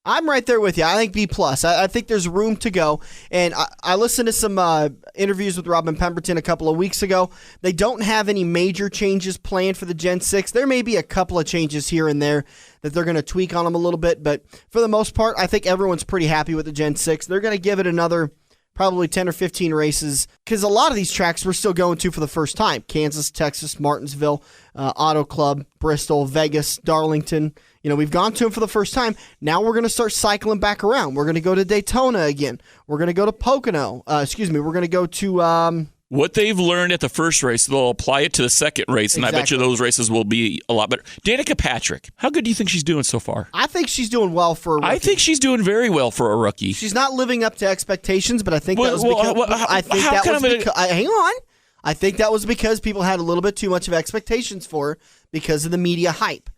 I'm right there with you. I think B+. I think there's room to go. And I listened to some interviews with Robin Pemberton a couple of weeks ago. They don't have any major changes planned for the Gen 6. There may be a couple of changes here and there that they're going to tweak on them a little bit. But for the most part, I think everyone's pretty happy with the Gen 6. They're going to give it another probably 10 or 15 races because a lot of these tracks we're still going to for the first time. Kansas, Texas, Martinsville, Auto Club, Bristol, Vegas, Darlington. We've gone to them for the first time. Now we're going to start cycling back around. We're going to go to Daytona again. We're going to go to Pocono. We're going to go to... what they've learned at the first race, they'll apply it to the second race, and I bet you those races will be a lot better. Danica Patrick, how good do you think she's doing so far? I think she's doing well for a rookie. I think she's doing very well for a rookie. She's not living up to expectations, but I think that was because... hang on. I think that was because people had a little bit too much of expectations for her because of the media hype.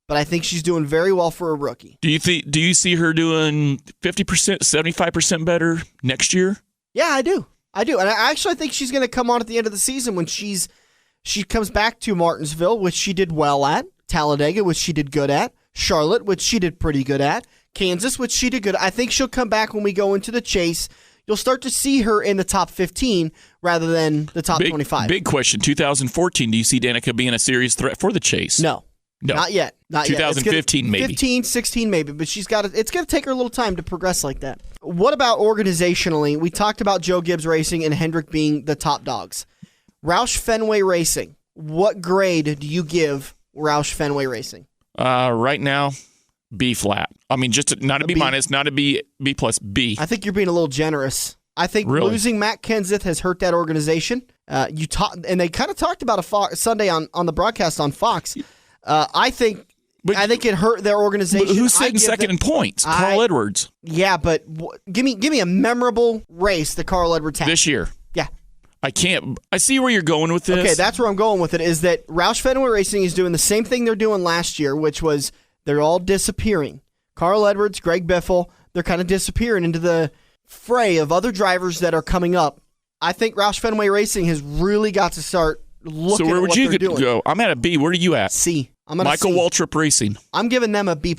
But I think she's doing very well for a rookie. Do you see her doing 50%, 75% better next year? Yeah, I do. And I actually think she's going to come on at the end of the season when she comes back to Martinsville, which she did well at, Talladega, which she did good at, Charlotte, which she did pretty good at, Kansas, which she did good at. I think she'll come back when we go into the chase. You'll start to see her in the top 15 rather than the top 25. Big question. 2014, do you see Danica being a serious threat for the chase? No. No. Not yet. 2015 maybe. 15, 16 maybe, but it's going to take her a little time to progress like that. What about organizationally? We talked about Joe Gibbs Racing and Hendrick being the top dogs. Roush Fenway Racing, what grade do you give Roush Fenway Racing? Right now, B flat. I mean, not a B minus, not a B plus, B. I think you're being a little generous. I think losing Matt Kenseth has hurt that organization. And they kind of talked about Sunday on the broadcast on Fox. I think it hurt their organization. But who's sitting second in points? Carl Edwards. Yeah, but give me a memorable race that Carl Edwards had this year. Yeah. I see where you're going with this. Okay, that's where I'm going with it, is that Roush Fenway Racing is doing the same thing they're doing last year, which was they're all disappearing. Carl Edwards, Greg Biffle, they're kind of disappearing into the fray of other drivers that are coming up. I think Roush Fenway Racing has really got to start looking at what they're doing. So where would you go? I'm at a B. Where are you at? C. I'm at Michael C. Waltrip Racing. I'm giving them a B+.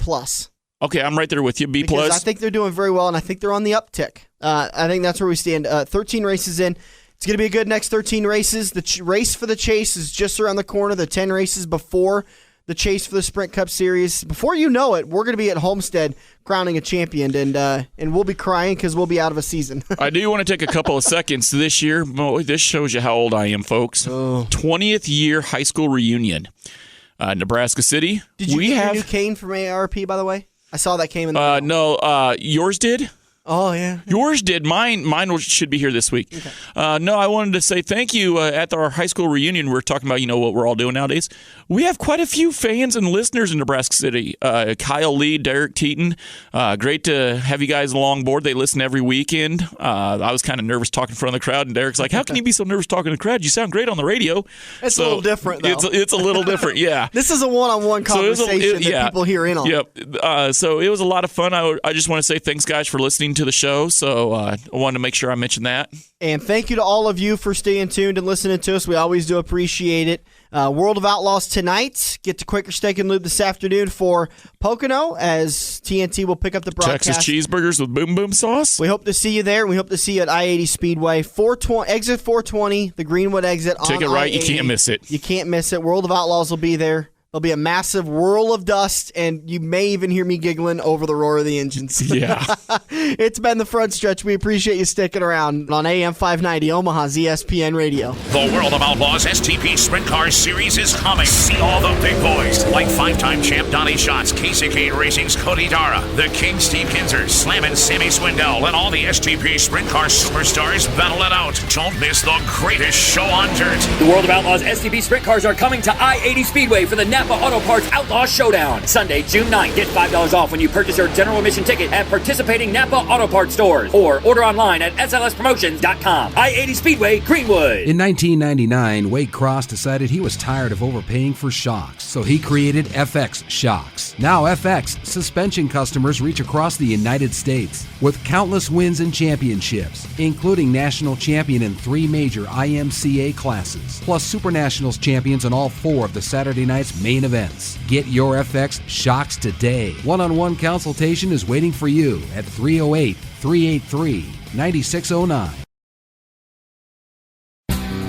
Okay, I'm right there with you. B+. Because I think they're doing very well, and I think they're on the uptick. I think that's where we stand. 13 races in. It's going to be a good next 13 races. The race for the Chase is just around the corner. The 10 races before the Chase for the Sprint Cup Series. Before you know it, we're going to be at Homestead crowning a champion, and we'll be crying because we'll be out of a season. I do want to take a couple of seconds this year. This shows you how old I am, folks. 20th year high school reunion. Nebraska City. Did you get your new cane from AARP, by the way? I saw that came in the mail. No, yours did? Oh, yeah. Yours did. Mine should be here this week. Okay. No, I wanted to say thank you. At our high school reunion, we're talking about, what we're all doing nowadays. We have quite a few fans and listeners in Nebraska City. Kyle Lee, Derek Teton. Great to have you guys along board. They listen every weekend. I was kind of nervous talking in front of the crowd, and Derek's like, how can you be so nervous talking to the crowd? You sound great on the radio. It's a little different, though. It's a little different, yeah. This is a one-on-one conversation that people hear in on. Yep. So it was a lot of fun. I just want to say thanks, guys, for listening to the show. So I wanted to make sure I mentioned that. And thank you to all of you for staying tuned and listening to us. We always do appreciate it. World of Outlaws tonight. Get to Quaker Steak and Lube this afternoon for Pocono, as TNT will pick up the broadcast. Texas cheeseburgers with boom boom sauce. We hope to see you there. We hope to see you at I-80 Speedway. Exit 420, the Greenwood exit on Take it right. I-80. You can't miss it. You can't miss it. World of Outlaws will be there. There'll be a massive whirl of dust, and you may even hear me giggling over the roar of the engines. Yeah. It's been the Front Stretch. We appreciate you sticking around on AM 590 Omaha's ESPN Radio. The World of Outlaws STP Sprint Car Series is coming. See all the big boys, like 5-time champ Donnie Schatz, Casey Kane Racing's Cody Dara, the King Steve Kinzer, Slammin' Sammy Swindell, and all the STP Sprint Car superstars battle it out. Don't miss the greatest show on dirt. The World of Outlaws STP Sprint Cars are coming to I-80 Speedway for the Napa Auto Parts Outlaw Showdown. Sunday, June 9th. Get $5 off when you purchase your general admission ticket at participating Napa Auto Parts stores or order online at slspromotions.com. I-80 Speedway, Greenwood. In 1999, Wade Cross decided he was tired of overpaying for shocks, so he created FX Shocks. Now FX suspension customers reach across the United States with countless wins and championships, including national champion in 3 major IMCA classes, plus Super Nationals champions in all 4 of the Saturday night's main events. Get your FX Shocks today. One-on-one consultation is waiting for you at 308-383-9609.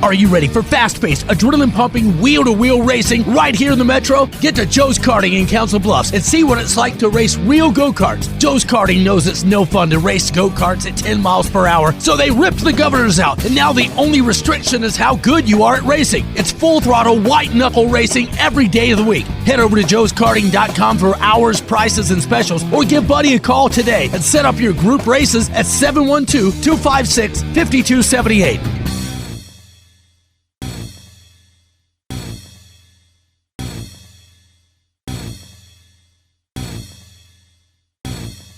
Are you ready for fast-paced, adrenaline-pumping, wheel-to-wheel racing right here in the Metro? Get to Joe's Karting in Council Bluffs and see what it's like to race real go-karts. Joe's Karting knows it's no fun to race go-karts at 10 miles per hour, so they ripped the governors out, and now the only restriction is how good you are at racing. It's full-throttle, white-knuckle racing every day of the week. Head over to joeskarting.com for hours, prices, and specials, or give Buddy a call today and set up your group races at 712-256-5278.